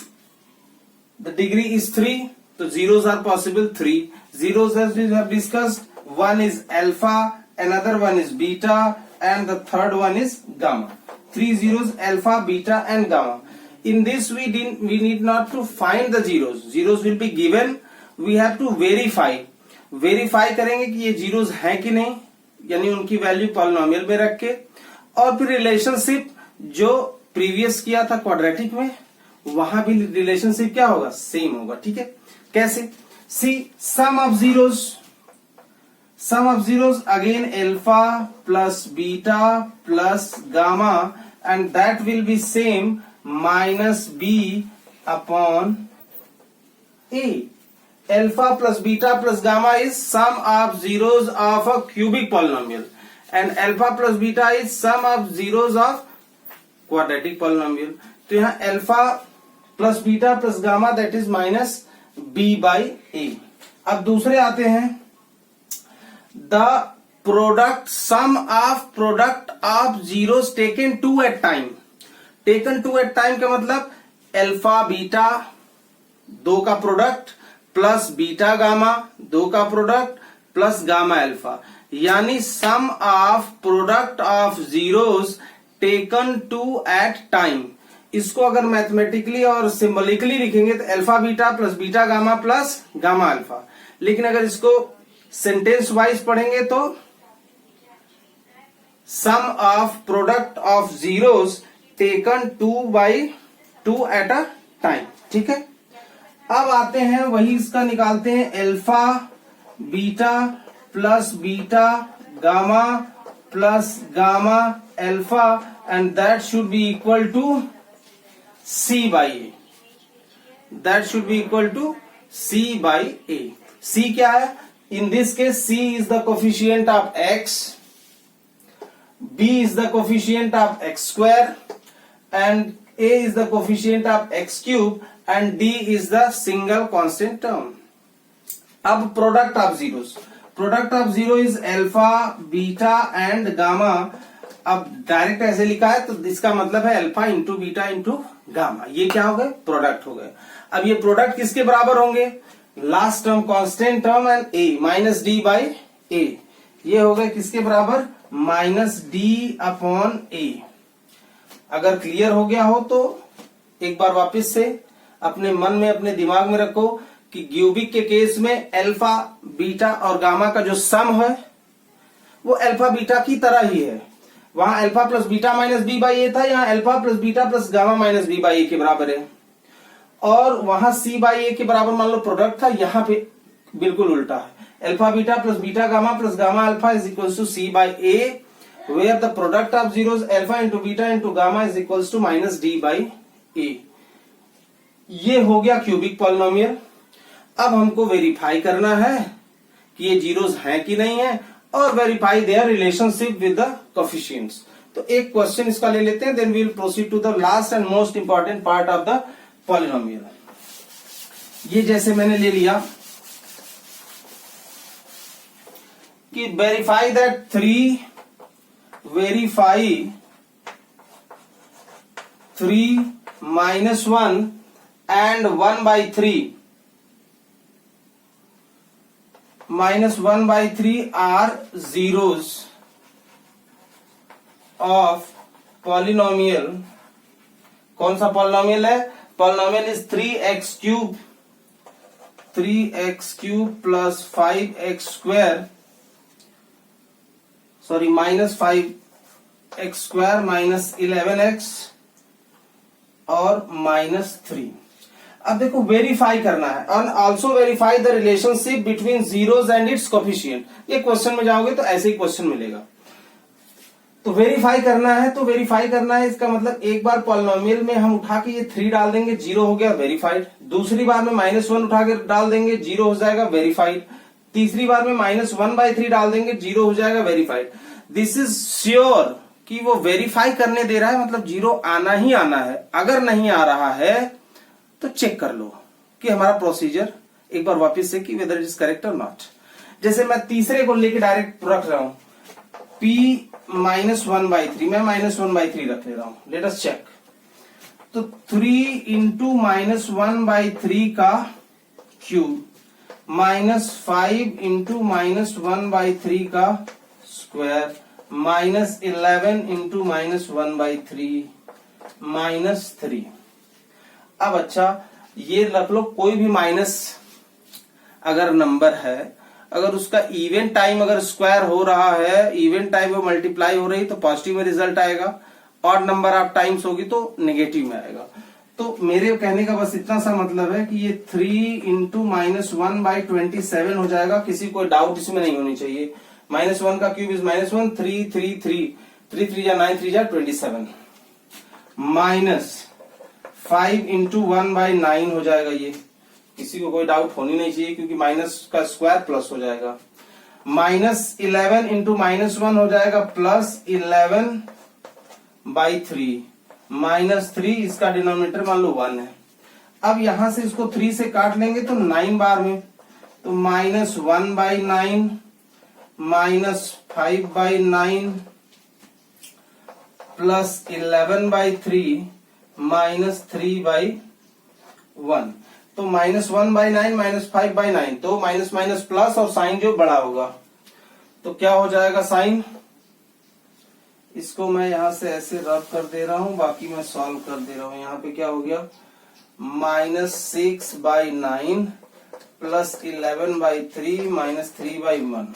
[SPEAKER 1] the degree is 3, so zeros are possible 3 zeros, as we have discussed. One is alpha, another one is beta, and the third one is gamma. 3 zeros, alpha, beta, and gamma. In this we need not to find the zeros. Zeros will be given. We have to verify करेंगे कि ये zeros हैं कि नहीं, यानी उनकी value polynomial में रख के, और फिर रिलेशनशिप जो प्रीवियस किया था क्वाड्रेटिक में, वहां भी रिलेशनशिप क्या होगा? सेम होगा, ठीक है। कैसे? See sum of zeros again alpha plus beta plus gamma, and that will be same minus B upon A. Alpha plus beta plus gamma is sum of zeros of a cubic polynomial, and alpha plus beta is sum of zeros of quadratic polynomial. तो यहाँ alpha plus beta plus gamma that is minus b by a. अब दूसरे आते हैं, the sum of zeros taken 2 at time. taken 2 at time का मतलब alpha beta 2 का product plus beta gamma 2 का प्रोडक्ट प्लस गामा अल्फा, यानी sum of product of zeros taken 2 at time. इसको अगर मैथमेटिकली और सिंबलिकली लिखेंगे तो alpha beta plus beta gamma plus gamma alpha, लेकिन अगर इसको सेंटेंस वाइज पढ़ेंगे तो sum of product of zeros taken 2 at a time, ठीक है। अब आते हैं वही इसका निकालते हैं, alpha beta plus beta gamma plus gamma alpha, and that should be equal to C by A. That should be equal to C by A. C क्या है? In this case C is the coefficient of X, B is the coefficient of X square, and a is the coefficient of x cube, and d is the single constant term. अब product of zero is alpha, beta and gamma. अब direct ऐसे लिखा है तो इसका मतलब है alpha into beta into gamma, ये क्या हो गए? प्रोडक्ट हो गए। अब ये प्रोडक्ट किसके बराबर होंगे? Last term constant term and a minus D by a, ये हो गए किसके बराबर? Minus D upon a. अगर क्लियर हो गया हो तो एक बार वापस से अपने मन में अपने दिमाग में रखो कि क्यूबिक के केस में अल्फा बीटा और गामा का जो सम है वो अल्फा बीटा की तरह ही है। वहां alpha plus beta minus B by A था, यहाँ alpha plus beta plus gamma minus B by A के बराबर है, और वहां सी बाई ए के बराबर मान लो प्रोडक्ट था, यहाँ पे बिल्कुल उल्टा है। Alpha beta plus beta gamma plus gamma alpha is equal to C by A, where the product of zeros alpha into beta into gamma is equals to minus d by a. ये हो गया cubic polynomial. अब हमको verify करना है कि ये zeros हैं कि नहीं है, और verify their relationship with the coefficients. तो एक क्वेश्चन इसका ले लेते हैं, then we will proceed to the last and most important part of the polynomial. ये जैसे मैंने ले लिया कि verify that 3 minus 1 and 1 by 3 minus 1 by 3 are zeros of polynomial। कौन सा पॉलिनोमियल है? Polynomial is 3x cube plus 5x square, sorry minus 5x square minus 11x और माइनस 3। अब देखो वेरीफाई करना है और also verify the relationship between zeros and it's coefficient. ये क्वेश्चन में जाओगे तो ऐसे ही क्वेश्चन मिलेगा। तो वेरीफाई करना है, तो वेरीफाई करना है इसका मतलब एक बार पॉलिनोमियल में हम उठा के ये 3 डाल देंगे, 0 हो गया वेरीफाइड। दूसरी बार में -1 उठा के डाल देंगे, 0 हो जाएगा वेरीफाइड। तीसरी बार में -1/3 डाल देंगे, 0 हो जाएगा वेरीफाइड। दिस इज श्योर कि वो वेरीफाई करने दे रहा है, मतलब 0 आना ही आना है। अगर नहीं आ रहा है तो चेक कर लो कि हमारा प्रोसीजर एक बार वापस से कि वेदर इट इज करेक्ट और नॉट। जैसे मैं तीसरे को लेके डायरेक्ट रख रहा हूं, p -1/3, मैं -1/3 रख ले रहा हूं। Let us check. तो 3 इंटू -1/3 का क्यूब -5 इंटू -1/3 का स्क्वायर -11 इंटू -1/3 -3। अब अच्छा ये रख लो, कोई भी माइनस अगर नंबर है, अगर उसका इवन टाइम अगर स्क्वायर हो रहा है, इवन टाइम में मल्टीप्लाई हो रही तो पॉजिटिव में रिजल्ट आएगा, और नंबर ऑफ टाइम्स होगी तो नेगेटिव में आएगा। तो मेरे कहने का बस इतना सा मतलब है कि ये 3 इंटू -1/27 हो जाएगा। किसी कोई डाउट इसमें नहीं होनी चाहिए। -1 का क्यूब इज -1, 3 3 3 3 3 जा 9 3 जा 27 माइनस 5 इंटू 1/9 हो जाएगा। ये किसी को कोई डाउट होनी नहीं चाहिए क्योंकि माइनस का स्क्वायर प्लस हो जाएगा। -11 इंटू -1 हो जाएगा प्लस 11/3 -3, इसका डिनोमिनेटर मान लो 1 है। अब यहां से इसको 3 से काट लेंगे तो 9 बार में, तो -1/9 -5/9 प्लस 11/3 -3/1। तो -1/9 -5/9, तो माइनस माइनस प्लस और साइन जो बड़ा होगा तो क्या हो जाएगा साइन। इसको मैं यहां से ऐसे रब कर दे रहा हूं, बाकी मैं सॉल्व कर दे रहा हूं। यहाँ पे क्या हो गया, -6/9 प्लस 11/3 -3/1।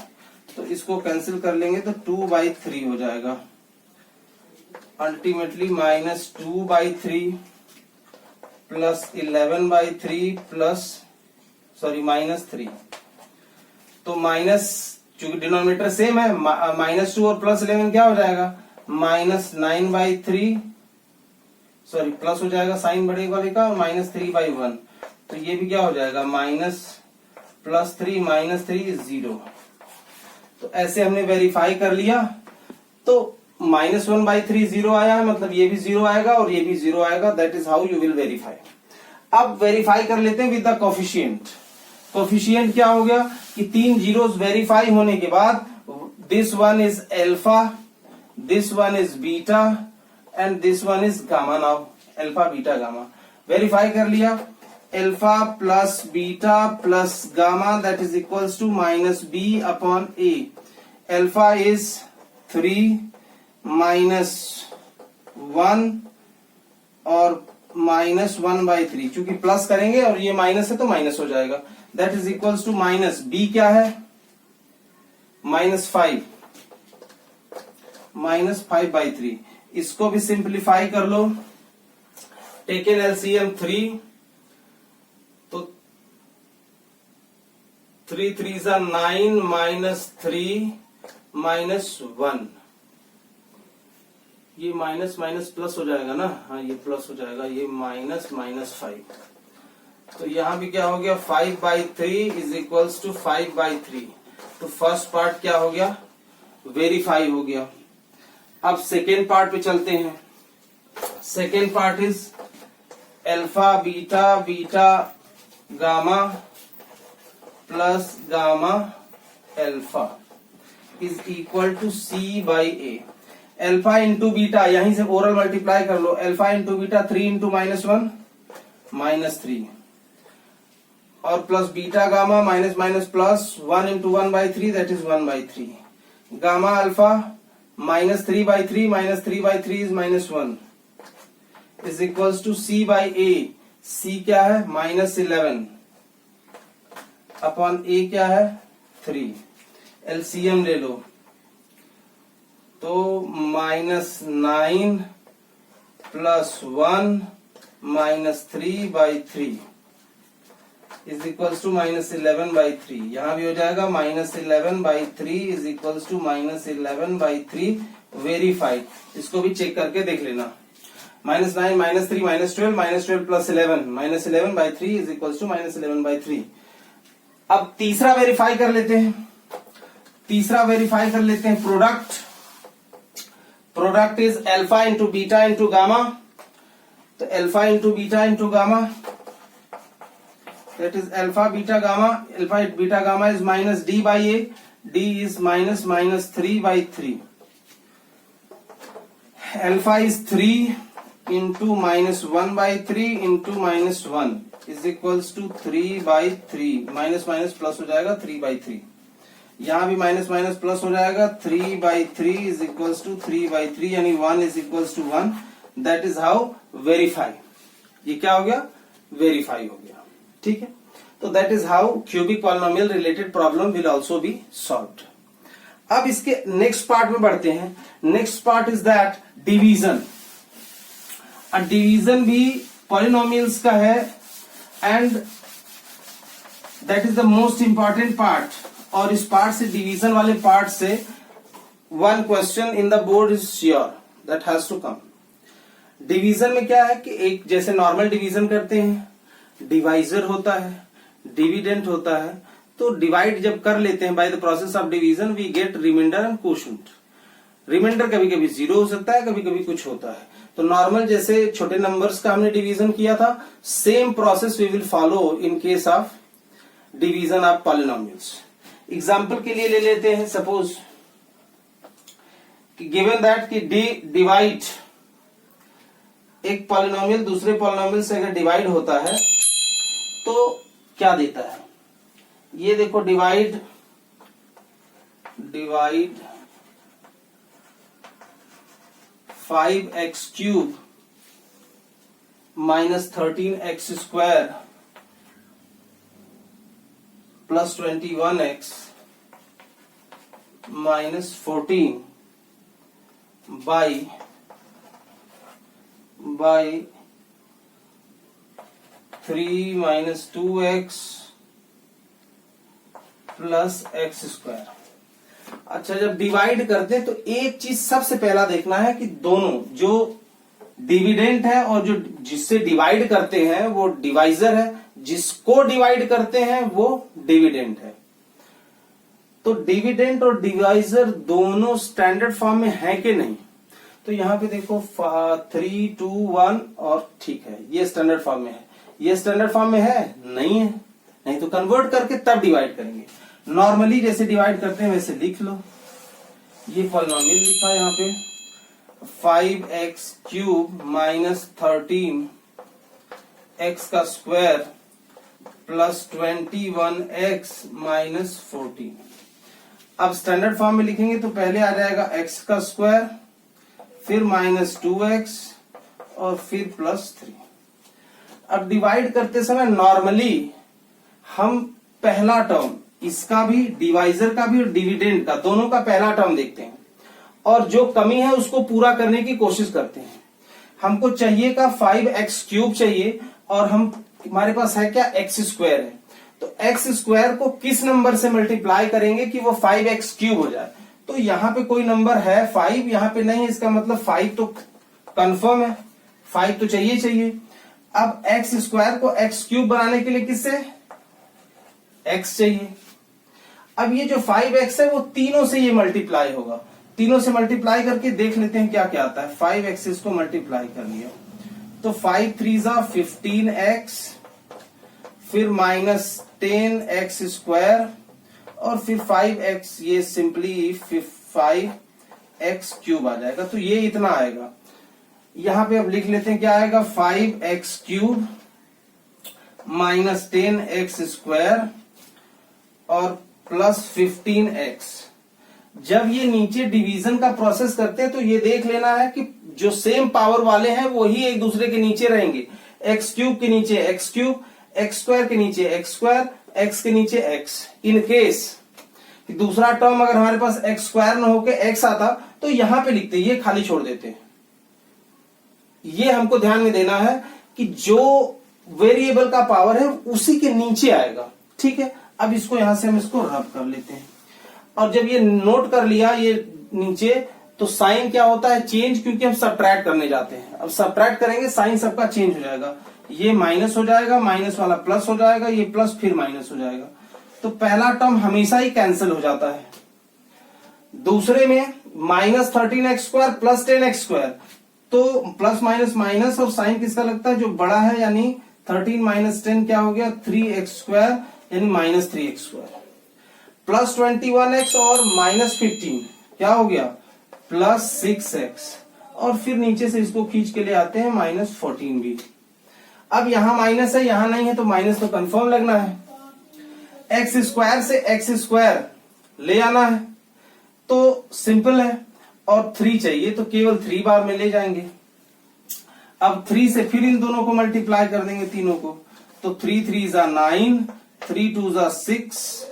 [SPEAKER 1] तो इसको कैंसिल कर लेंगे तो 2/3 हो जाएगा। Ultimately -2/3 plus 11/3 plus -3। तो माइनस, चूंकि डिनोमिनेटर सेम है, -2 और प्लस 11 क्या हो जाएगा, -9/3, सॉरी प्लस हो जाएगा साइन बड़े वाले का, -3/1। तो ये भी क्या हो जाएगा, -+3 0। तो ऐसे हमने वेरीफाई कर लिया। तो -1/3 0 आया है, मतलब ये भी 0 आएगा और ये भी 0 आएगा। That is how you will verify. अब वेरीफाई कर लेते हैं विद द कोफिशिएंट। कोफिशिएंट क्या हो गया कि 3 जीरोस वेरीफाई होने के बाद this one is alpha, this one is beta and this one is gamma. Now alpha beta gamma verify कर लिया। Alpha plus beta plus gamma that is equals to -b/a। Alpha is 3 -1 और -1/3, चूंकि plus करेंगे और ये minus है तो minus हो जाएगा। That is equals to minus B क्या है, -5 -5/3। इसको भी सिंप्लीफाई कर लो। टेकन एलसीएम 3, तो 3 3 9 -3 -1। ये माइनस माइनस प्लस हो जाएगा ना, हाँ ये प्लस हो जाएगा, ये -5। तो यहां भी क्या हो गया, 5/3 इज इक्वल्स टू 5/3। तो फर्स्ट पार्ट क्या हो गया, वेरीफाई हो गया। अब सेकेंड पार्ट पे चलते हैं। Second part is alpha beta beta gamma plus gamma alpha is equal to C by A. Alpha into beta, यहीं से ओरल मल्टीप्लाई कर लो। अल्फा इंटू बीटा 3 इंटू -1 -3 और plus beta gamma minus minus plus 1 into 1/3 that is 1/3। Gamma alpha -3/3 -3/3 is -1 is equals to C by A. C क्या है? -11 upon ए क्या है? 3। LCM ले लो तो -9 प्लस 1 -3/3 इज इक्वल्स टू -11/3। यहां भी हो जाएगा -11/3 इज इक्वल्स टू -11/3। वेरीफाइड। इसको भी चेक करके देख लेना। -9 -3 -12 -12 प्लस 11 -11/3 इज इक्वल्स टू -11/3। अब तीसरा वेरीफाई कर लेते हैं। Product is alpha into beta into gamma. तो alpha into beta into gamma that is alpha beta gamma. Alpha beta gamma is -d/a। d is -3/3। Alpha is 3 into -1/3 into -1 is equals to 3/3। Minus minus plus हो जाएगा 3/3। यहां भी minus minus plus हो जाएगा 3/3 is equals to 3/3 यानी 1 is equals to 1। That is how verify. ये क्या हो गया? वेरीफाई हो गया। ठीक है, तो दैट इज हाउ cubic polynomial related problem will also be solved. अब इसके नेक्स्ट पार्ट में बढ़ते हैं। Next part is that division. Division भी पॉलिनोमियल्स का है and that is the most important part. और इस पार्ट से, डिवीजन वाले पार्ट से, one question in the board is sure that has to come. Division में क्या है कि एक जैसे नॉर्मल डिवीजन करते हैं, डिवाइजर होता है, डिविडेंट होता है। तो डिवाइड जब कर लेते हैं by the process of division we get remainder and quotient. Remainder कभी कभी 0 हो सकता है, कभी कभी कुछ होता है। तो नॉर्मल जैसे छोटे नंबर्स का हमने डिवीजन किया था, same process we will follow in case of division of polynomials. Example के लिए ले लेते हैं। सपोज गिवन दैट कि डिवाइड, एक पॉलिनोमियल दूसरे पॉलिनोमियल से अगर डिवाइड होता है तो क्या देता है? ये देखो, divide 5x³ -13x² plus 21x -14 by 3 - 2x plus x²। अच्छा, जब डिवाइड करते हैं तो एक चीज सबसे पहला देखना है कि दोनों, जो डिविडेंट है और जो जिससे डिवाइड करते हैं वो डिवाइजर है, जिसको डिवाइड करते हैं वो डिविडेंट है। तो डिविडेंट और डिवाइजर दोनों स्टैंडर्ड फॉर्म में है कि नहीं? तो यहां पे देखो 3 2 1 और ठीक है, ये स्टैंडर्ड फॉर्म में है। ये स्टैंडर्ड फॉर्म में है? नहीं है। नहीं तो कन्वर्ट करके तब डिवाइड करेंगे। नॉर्मली जैसे डिवाइड करते हैं वैसे लिख लो। ये पॉलिनोमियल लिखा है यहाँ पे 5x³ -13x² प्लस 21x -14। अब स्टैंडर्ड फॉर्म में लिखेंगे तो पहले आ जाएगा x², फिर -2x और फिर +3। अब डिवाइड करते समय नॉर्मली हम पहला टर्म, इसका भी, डिवाइजर का भी और डिविडेंड का, दोनों का पहला टर्म देखते हैं और जो कमी है उसको पूरा करने की कोशिश करते हैं। हमको चाहिए का 5x³ चाहिए और हमारे पास है क्या? x² है। तो x² को किस नंबर से मल्टीप्लाई करेंगे कि वो 5x³ हो जाए? तो यहाँ पे कोई नंबर है 5, यहाँ पे नहीं है, इसका मतलब 5 तो कंफर्म है, 5 तो चाहिए। अब x² को x³ बनाने के लिए किससे? x चाहिए। अब ये जो 5x है वो तीनों से ये मल्टीप्लाई होगा, तीनों से मल्टीप्लाई करके देख लेते हैं क्या क्या आता है। 5x इसको मल्टीप्लाई कर लिया तो 5 3 15x, फिर -10x स्क्वायर और फिर 5x, ये सिंपली 5x क्यूब आ जाएगा। तो ये इतना आएगा। यहां पे अब लिख लेते हैं क्या आएगा, 5x क्यूब -10x स्क्वायर और +15x। जब ये नीचे डिवीजन का प्रोसेस करते हैं तो ये देख लेना है कि जो सेम पावर वाले हैं वो ही एक दूसरे के नीचे रहेंगे। x क्यूब के नीचे x क्यूब, x स्क्वायर के नीचे x स्क्वायर, x के नीचे x। इन केस दूसरा टर्म अगर हमारे पास x स्क्वायर न होके x आता तो यहां पे लिखते, ये खाली छोड़ देते। ये हमको ध्यान में देना है कि जो वेरिएबल का पावर है उसी के नीचे आएगा। ठीक है, अब इसको यहां से हम इसको रब कर लेते हैं। और जब ये नोट कर लिया ये नीचे, तो साइन क्या होता है, चेंज, क्योंकि हम सब्ट्रैक्ट करने जाते हैं। अब सब्ट्रैक्ट करेंगे साइन सबका चेंज हो जाएगा, ये माइनस हो जाएगा, माइनस वाला प्लस हो जाएगा, ये प्लस फिर माइनस हो जाएगा। तो पहला टर्म हमेशा ही कैंसिल हो जाता है। दूसरे में -13x स्क्वायर +10x स्क्वायर, तो प्लस माइनस माइनस और साइन किसका लगता है, जो बड़ा है, यानी 13 - 10 क्या हो गया, 3x स्क्वायर, यानी -3x स्क्वायर, +21x और -15 क्या हो गया, +6x, और फिर नीचे से इसको खींच के ले आते हैं -14 भी। अब यहां माइनस है, यहां नहीं है, तो माइनस तो कंफर्म लगना है। एक्स स्क्वायर से एक्स स्क्वायर ले आना है तो सिंपल है, और 3 चाहिए तो केवल 3 बार में ले जाएंगे। अब 3 से फिर इन दोनों को मल्टीप्लाई कर देंगे, तीनों को, तो 3 3 9, 3 2 6,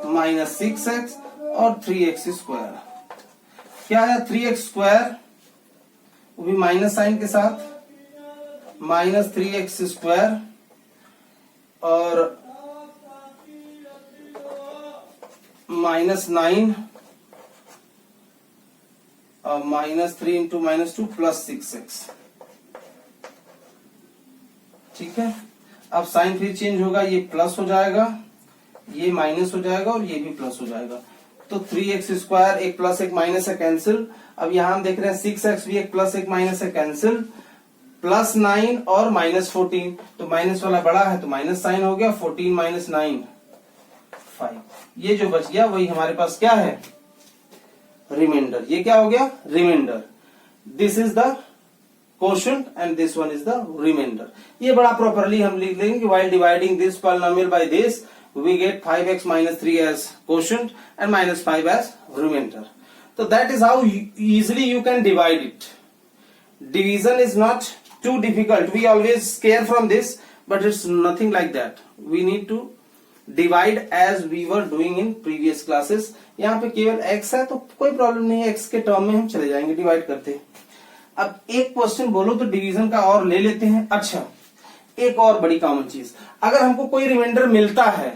[SPEAKER 1] -6x और 3x स्क्वायर। क्या है, 3x स्क्वायर, वो भी माइनस साइन के साथ, -3x स्क्वायर और -9 और -3 × -2 +6x। ठीक है, अब साइन फिर चेंज होगा, ये प्लस हो जाएगा, ये माइनस हो जाएगा और ये भी प्लस हो जाएगा। तो 3x स्क्वायर, एक प्लस एक माइनस है, कैंसिल। अब यहां हम देख रहे हैं 6x भी एक प्लस एक माइनस है, कैंसिल। +9 और -14, तो माइनस वाला बड़ा है तो माइनस साइन हो गया, 14 - 9 5। ये जो बच गया वही हमारे पास क्या है, रिमाइंडर। ये क्या हो गया, remainder. This is the quotient and this one is the remainder. ये बड़ा प्रॉपरली हम लिख देंगे कि while dividing this polynomial by this we get 5x - 3 as quotient and -5 as remainder. So that is how easily you can divide it. Division is not too difficult. We always scare from this, but it's nothing like that. We need to divide as we were doing in previous classes. यहाँ पे केवल x है तो कोई problem नहीं है, x के term में हम चले जाएंगे डिवाइड करते। अब एक क्वेश्चन बोलो तो डिवीजन का और ले लेते हैं। अच्छा, एक और बड़ी कॉमन चीज, अगर हमको कोई रिमाइंडर मिलता है,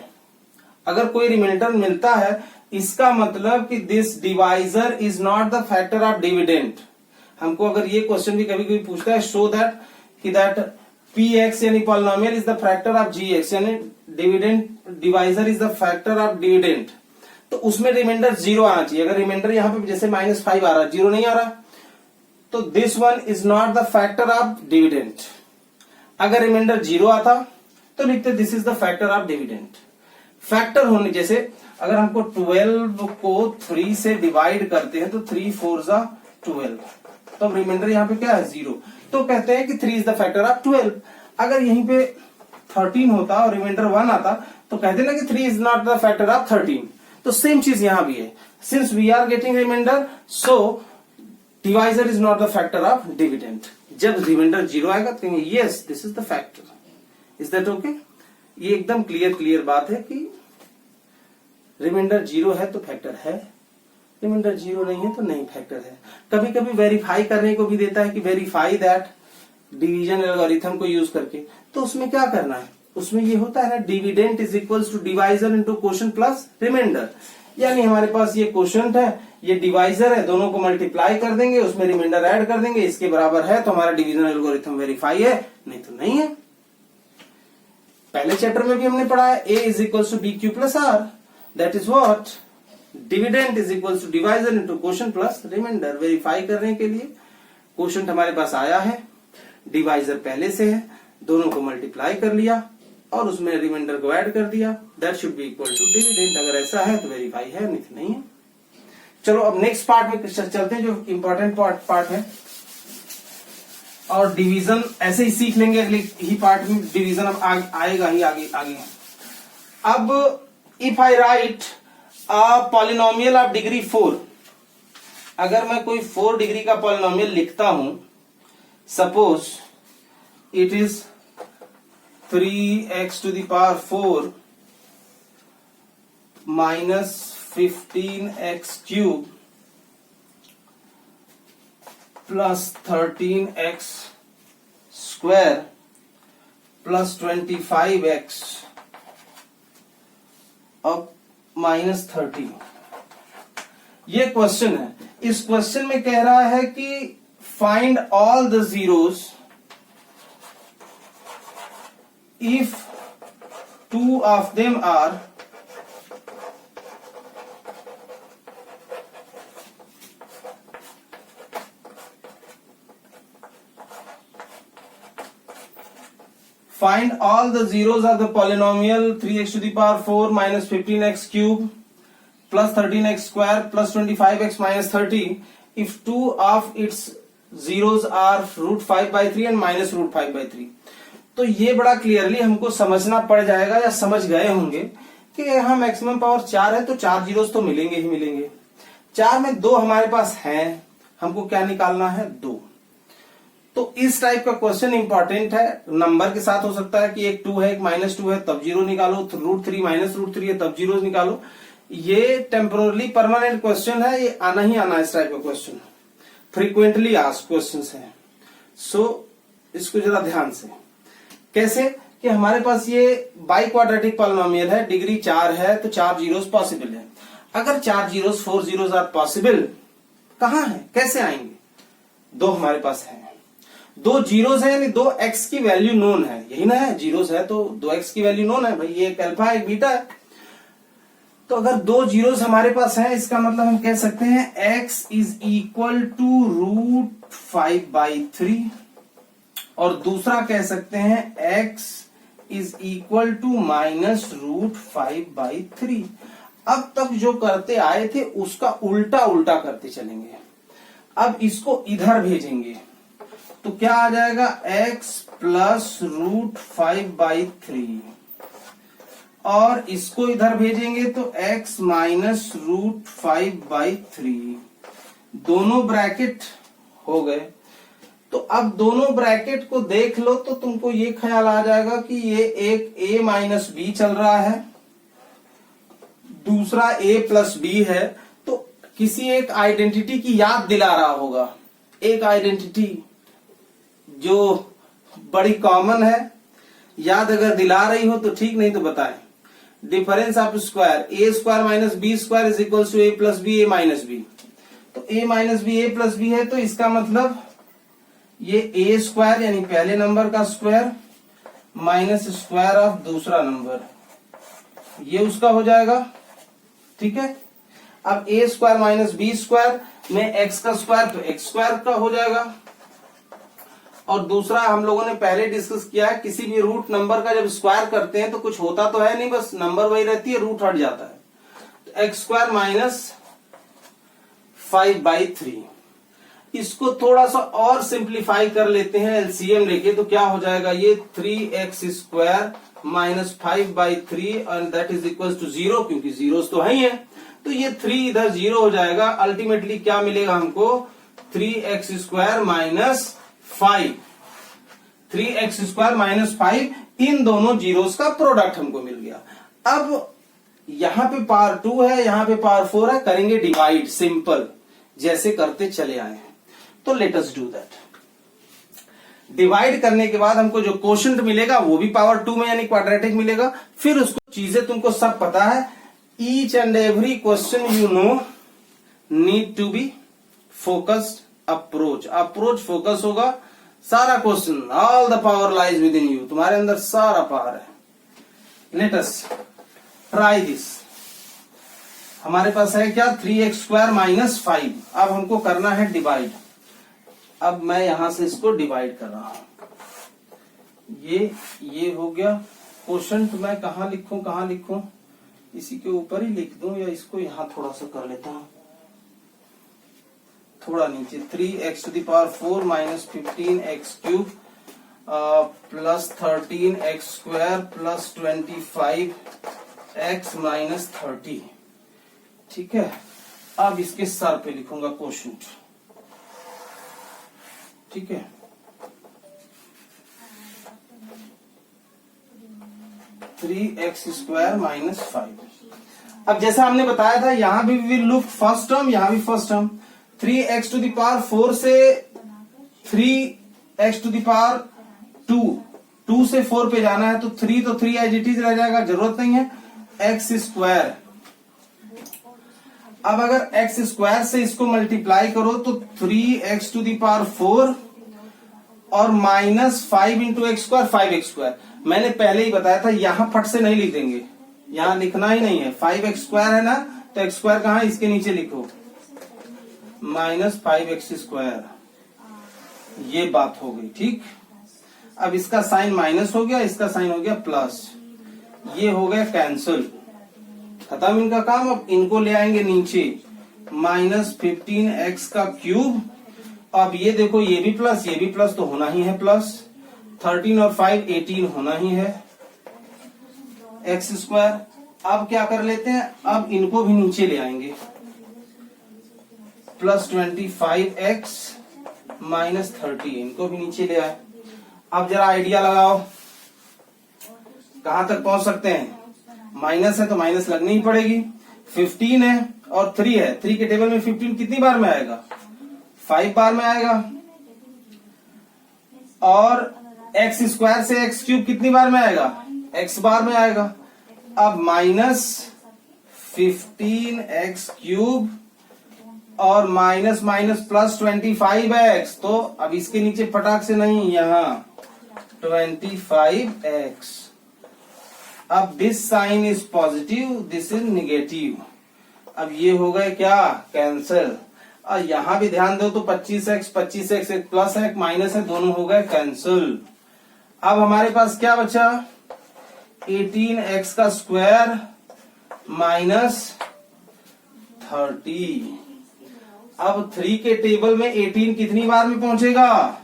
[SPEAKER 1] अगर कोई रिमाइंडर मिलता है, इसका मतलब कि this divisor is not the factor of dividend. हमको अगर ये क्वेश्चन भी कभी कभी पूछता है, शो दैट कि दैट px यानी polynomial is the factor of gx, यानी dividend divisor is the factor of dividend, तो उसमें रिमाइंडर 0 आना चाहिए। अगर रिमाइंडर यहाँ पे जैसे -5 आ रहा है, 0 नहीं आ रहा, तो this one is not the factor of dividend. अगर रिमाइंडर 0 आता तो लिखते this is the factor of dividend. Factor होने, जैसे अगर हमको 12 को 3 से डिवाइड करते हैं तो 3 4 12, तो रिमाइंडर यहाँ पे क्या है, 0, तो कहते हैं कि 3 इज द फैक्टर ऑफ 12। अगर यहीं पे 13 होता और रिमाइंडर 1 आता तो कहते ना कि 3 is not the factor of 13। तो सेम चीज यहां भी है, since we are getting remainder, so divisor is not the factor of dividend. जब रिमाइंडर 0 आएगा तो कहेंगे yes this is the factor. Is that okay? ये एकदम क्लियर बात है कि रिमाइंडर 0 है तो फैक्टर है, रिमाइंडर 0 नहीं है तो नहीं फैक्टर है। कभी कभी वेरीफाई करने को भी देता है कि वेरीफाई दैट डिवीजन एल्गोरिथम को यूज करके, तो उसमें क्या करना है, उसमें ये होता है ना, dividend is equals to divisor into quotient plus remainder. यानी हमारे पास ये क्वोशंट है, ये डिवाइजर है, दोनों को मल्टीप्लाई कर देंगे, उसमें रिमाइंडर ऐड कर देंगे, इसके बराबर है तो हमारा डिवीजन एल्गोरिथम वेरीफाई है, नहीं तो नहीं है। पहले चैप्टर में भी हमने पढ़ा है a is equals to bq plus r, that is what, dividend is equal to divisor into quotient plus remainder. Verify करने के लिए क्वोशंट हमारे पास आया है, डिवाइजर पहले से है, दोनों को मल्टीप्लाई कर लिया और उसमें रिमाइंडर को ऐड कर दिया, that should be equal to dividend. अगर ऐसा है तो वेरीफाई है, नहीं तो नहीं है। चलो अब नेक्स्ट पार्ट में चलते हैं, जो इंपॉर्टेंट पार्ट है। और डिवीजन ऐसे ही सीख लेंगे, अगले ही पार्ट में डिवीजन अब आएगा ही आगे आगे। अब if I right a polynomial of degree 4, अगर मैं कोई 4 डिग्री का पॉलिनोमियल लिखता हूं, suppose it is 3x to the power 4 minus 15x cube plus 13x square plus 25x अब minus 30। ये क्वेश्चन है। इस क्वेश्चन में कह रहा है कि find all the zeros if 2 of them are find all the zeros of the polynomial 3x to the power 4 minus 15x cube plus 13x square plus 25x minus 30 if 2 of its zeros are root 5 by 3 and minus root 5 by 3। तो ये बड़ा clearly हमको समझना पड़ जाएगा या समझ गए होंगे कि यहाँ मैक्सिमम पावर 4 है तो 4 जीरोस तो मिलेंगे ही मिलेंगे। 4 में 2 हमारे पास हैं, हमको क्या निकालना है, 2। तो इस टाइप का क्वेश्चन इंपॉर्टेंट है। नंबर के साथ हो सकता है कि एक 2 है एक -2 है तब जीरो निकालो, √3 -√3 है तब जीरो निकालो। ये टेम्पोरली परमानेंट क्वेश्चन है, ये आना ही आना इस टाइप का क्वेश्चन, फ्रीक्वेंटली आस्क्ड क्वेश्चंस है। सो इसको जरा ध्यान से, कैसे कि हमारे पास ये बाई क्वाड्रेटिक पॉलिनोमियल है, डिग्री 4 है तो 4 जीरोस पॉसिबल है। अगर 4 जीरोस 4 जीरोस आर पॉसिबल, कहां है, कैसे आएंगे, 2 हमारे पास है, 2 जीरोस है यानी 2x की वैल्यू नोन है, यही ना है, जीरोस है तो 2x की वैल्यू नोन है भाई, ये एक अल्फा एक बीटा है। तो अगर 2 जीरोस हमारे पास है, इसका मतलब हम कह सकते हैं x इज इक्वल टू √5/3 और दूसरा कह सकते हैं x इज इक्वल टू -√5/3। अब तक जो करते आए थे उसका उल्टा उल्टा करते चलेंगे। अब इसको इधर भेजेंगे तो क्या आ जाएगा, x प्लस √5/3 और इसको इधर भेजेंगे तो x माइनस √5/3। दोनों ब्रैकेट हो गए। तो अब दोनों ब्रैकेट को देख लो तो तुमको ये ख्याल आ जाएगा कि ये एक a माइनस बी चल रहा है, दूसरा a प्लस बी है। तो किसी एक आइडेंटिटी की याद दिला रहा होगा, एक आइडेंटिटी जो बड़ी कॉमन है, याद अगर दिला रही हो तो ठीक, नहीं तो बताएं। Difference of square, a square minus B square is equal to a plus B a minus B. तो a minus B a plus B है तो इसका मतलब ये a स्क्वायर यानी पहले नंबर का स्क्वायर माइनस स्क्वायर ऑफ दूसरा नंबर, ये उसका हो जाएगा, ठीक है। अब a square minus B square में x का स्क्वायर तो x स्क्वायर का हो जाएगा। और दूसरा हम लोगों ने पहले डिस्कस किया है, किसी भी रूट नंबर का जब स्क्वायर करते हैं तो कुछ होता तो है नहीं, बस नंबर वही रहती है, रूट हट जाता है। तो x स्क्वायर माइनस 5/3। इसको थोड़ा सा और सिंप्लीफाई कर लेते हैं एलसीएम लेके, तो क्या हो जाएगा, ये 3x square minus 5/3 and that is equal to 0, क्योंकि जीरोस तो है ही है। तो ये 3 इधर 0 हो जाएगा। अल्टीमेटली क्या मिलेगा हमको, 3x square minus 5, 3x square minus 5, इन दोनों जीरोस का प्रोडक्ट हमको मिल गया। अब यहां पे पावर 2 है, यहां पे पावर 4 है, करेंगे डिवाइड, सिंपल जैसे करते चले आए हैं। तो let us do that. Divide करने के बाद हमको जो क्वोशंट मिलेगा वो भी पावर 2 में यानी क्वाड्रेटिक मिलेगा। फिर उसको चीजें तुमको सब पता है, each and every question you know need to be focused approach. Approach focus होगा, सारा question, all the power lies within you, तुम्हारे अंदर सारा पावर है। Let us try this. हमारे पास है क्या 3x² माइनस 5। अब हमको करना है डिवाइड। अब मैं यहां से इसको डिवाइड कर रहा हूं। ये हो गया। क्वोशंट मैं कहाँ लिखूं? इसी के ऊपर ही लिख दूं या इसको यहां थोड़ा सा कर लेता हूं, थोड़ा नीचे। 3x⁴ minus 15x³ plus 13x² plus 25x minus 30। ठीक है, अब इसके सर पे लिखूंगा क्वोशंट। ठीक है, थ्री एक्स स्क्वायर माइनस 5। अब जैसा हमने बताया था यहां भी विल लुक फर्स्ट टर्म, यहां भी फर्स्ट टर्म। 3x⁴ से 3x⁴ 2 से 4 पे जाना है तो 3 एज इट इज रह जाएगा, जरूरत नहीं है। x²। अब अगर x² से इसको मल्टीप्लाई करो तो 3x⁴ और माइनस 5 इंटू x², 5x²। मैंने पहले ही बताया था यहां फट से नहीं लिख देंगे, यहां लिखना ही नहीं है। 5x² है ना, तो x² कहां है, इसके नीचे लिखो, माइनस 5x²। ये बात हो गई। ठीक, अब इसका साइन माइनस हो गया, इसका साइन हो गया प्लस। ये हो गया कैंसिल, खत्म इनका काम। अब इनको ले आएंगे नीचे, माइनस 15x³। अब ये देखो, ये भी प्लस तो होना ही है प्लस। 13 और 5 18 होना ही है x²। अब क्या कर लेते हैं, अब इनको भी नीचे ले आएंगे, प्लस 25x माइनस 30, इनको भी नीचे ले आए। अब जरा आइडिया लगाओ, कहां तक पहुंच सकते हैं। माइनस है तो माइनस लगनी ही पड़ेगी। 15 है और 3 है, 3 के टेबल में 15 कितनी बार में आएगा, 5 बार में आएगा। और x² से x³ कितनी बार में आएगा, x बार में आएगा। अब माइनस 15x³ और माइनस माइनस प्लस 25x, तो अब इसके नीचे फटाक से नहीं, यहां 25x। अब this sign is positive, this is negative. अब ये हो गए क्या, कैंसिल। और यहां भी ध्यान दो तो 25x एक प्लस है एक माइनस है, दोनों हो गए कैंसिल। अब हमारे पास क्या बचा, 18x² माइनस 30। अब 3 के टेबल में 18 कितनी बार में पहुंचेगा,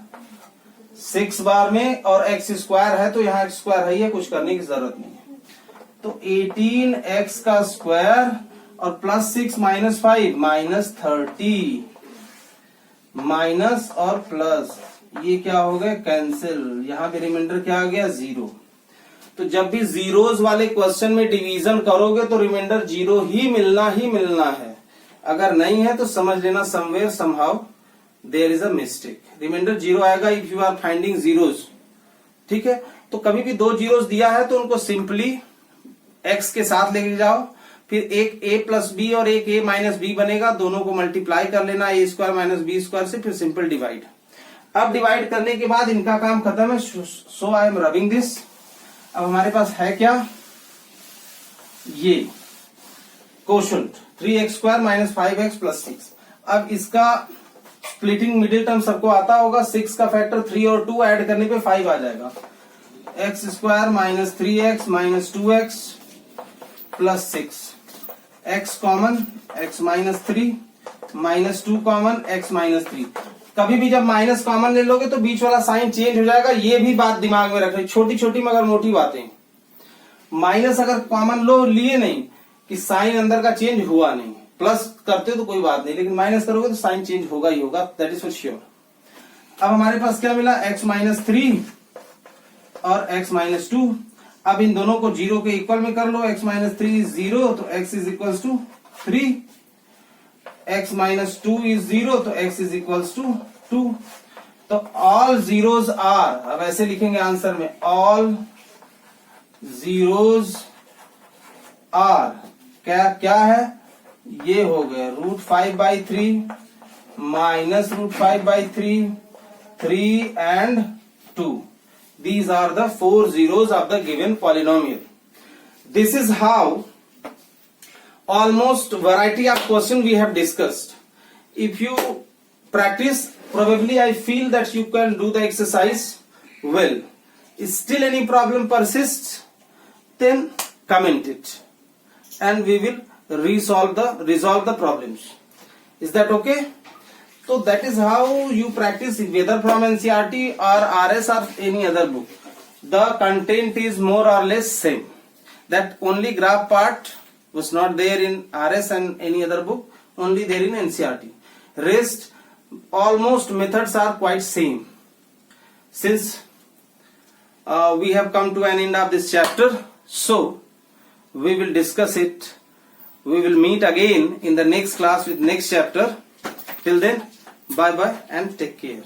[SPEAKER 1] 6 बार में। और x² है तो यहाँ x² है, ये कुछ करने की जरूरत नहीं है। तो 18x² और प्लस 6 माइनस 5 माइनस 30, माइनस और प्लस, ये क्या हो गया, कैंसिल। यहां पे रिमाइंडर क्या आ गया, 0। तो जब भी जीरोस वाले क्वेश्चन में डिवीजन करोगे तो रिमाइंडर 0 ही मिलना है। अगर नहीं है तो समझ लेना somewhere somehow there is a mistake. Remainder 0 आएगा if you are finding zeros. ठीक है, तो कभी भी 2 जीरोस दिया है तो उनको सिंपली x के साथ लेके जाओ, फिर एक a प्लस बी और एक a माइनस बी बनेगा, दोनों को मल्टीप्लाई कर लेना a² माइनस b² से, फिर सिंपल डिवाइड। अब डिवाइड करने के बाद इनका काम खत्म है, सो आई एम रबिंग दिस। अब हमारे पास है क्या, ये quotient 3x² minus 5x plus 6। अब इसका स्प्लिटिंग मिडिल टर्म सबको आता होगा, 6 का फैक्टर 3 और 2 ऐड करने पे 5 आ जाएगा। x² minus 3x minus 2x plus 6, x common x minus 3 minus 2 common x minus 3। कभी भी जब माइनस कॉमन ले लोगे तो बीच वाला साइन चेंज हो जाएगा, ये भी बात दिमाग में रखनी, छोटी छोटी मगर मोटी बातें। माइनस अगर कॉमन लो लिए नहीं कि साइन अंदर का चेंज हुआ नहीं, प्लस करते हो तो कोई बात नहीं, लेकिन माइनस करोगे तो साइन चेंज होगा ही होगा, दैट इज फॉर श्योर। अब हमारे पास क्या मिला, x माइनस 3 और x माइनस 2। अब इन दोनों को 0 के इक्वल में कर लो, x माइनस 3 इज 0 तो x is equals to 3, x minus 2 is 0 तो x इज इक्वल्स टू 2। तो ऑल जीरोज आर, अब ऐसे लिखेंगे आंसर में, ऑल जीरोज आर क्या है, ये हो गया √5/3 minus √5/3, 3 and 2. These are the 4 zeros of the given polynomial. This is how almost variety of question we have discussed. If you practice, probably I feel that you can do the exercise well. If still any problem persists, then comment it and we will resolve the problems. Is that okay? So that is how you practice, whether from NCERT or RS or any other book. The content is more or less same. That only graph part was not there in RS and any other book, only there in NCERT. Rest almost methods are quite same. Since we have come to an end of this chapter, so we will discuss it. We will meet again in the next class with next chapter. Till then, bye bye and take care.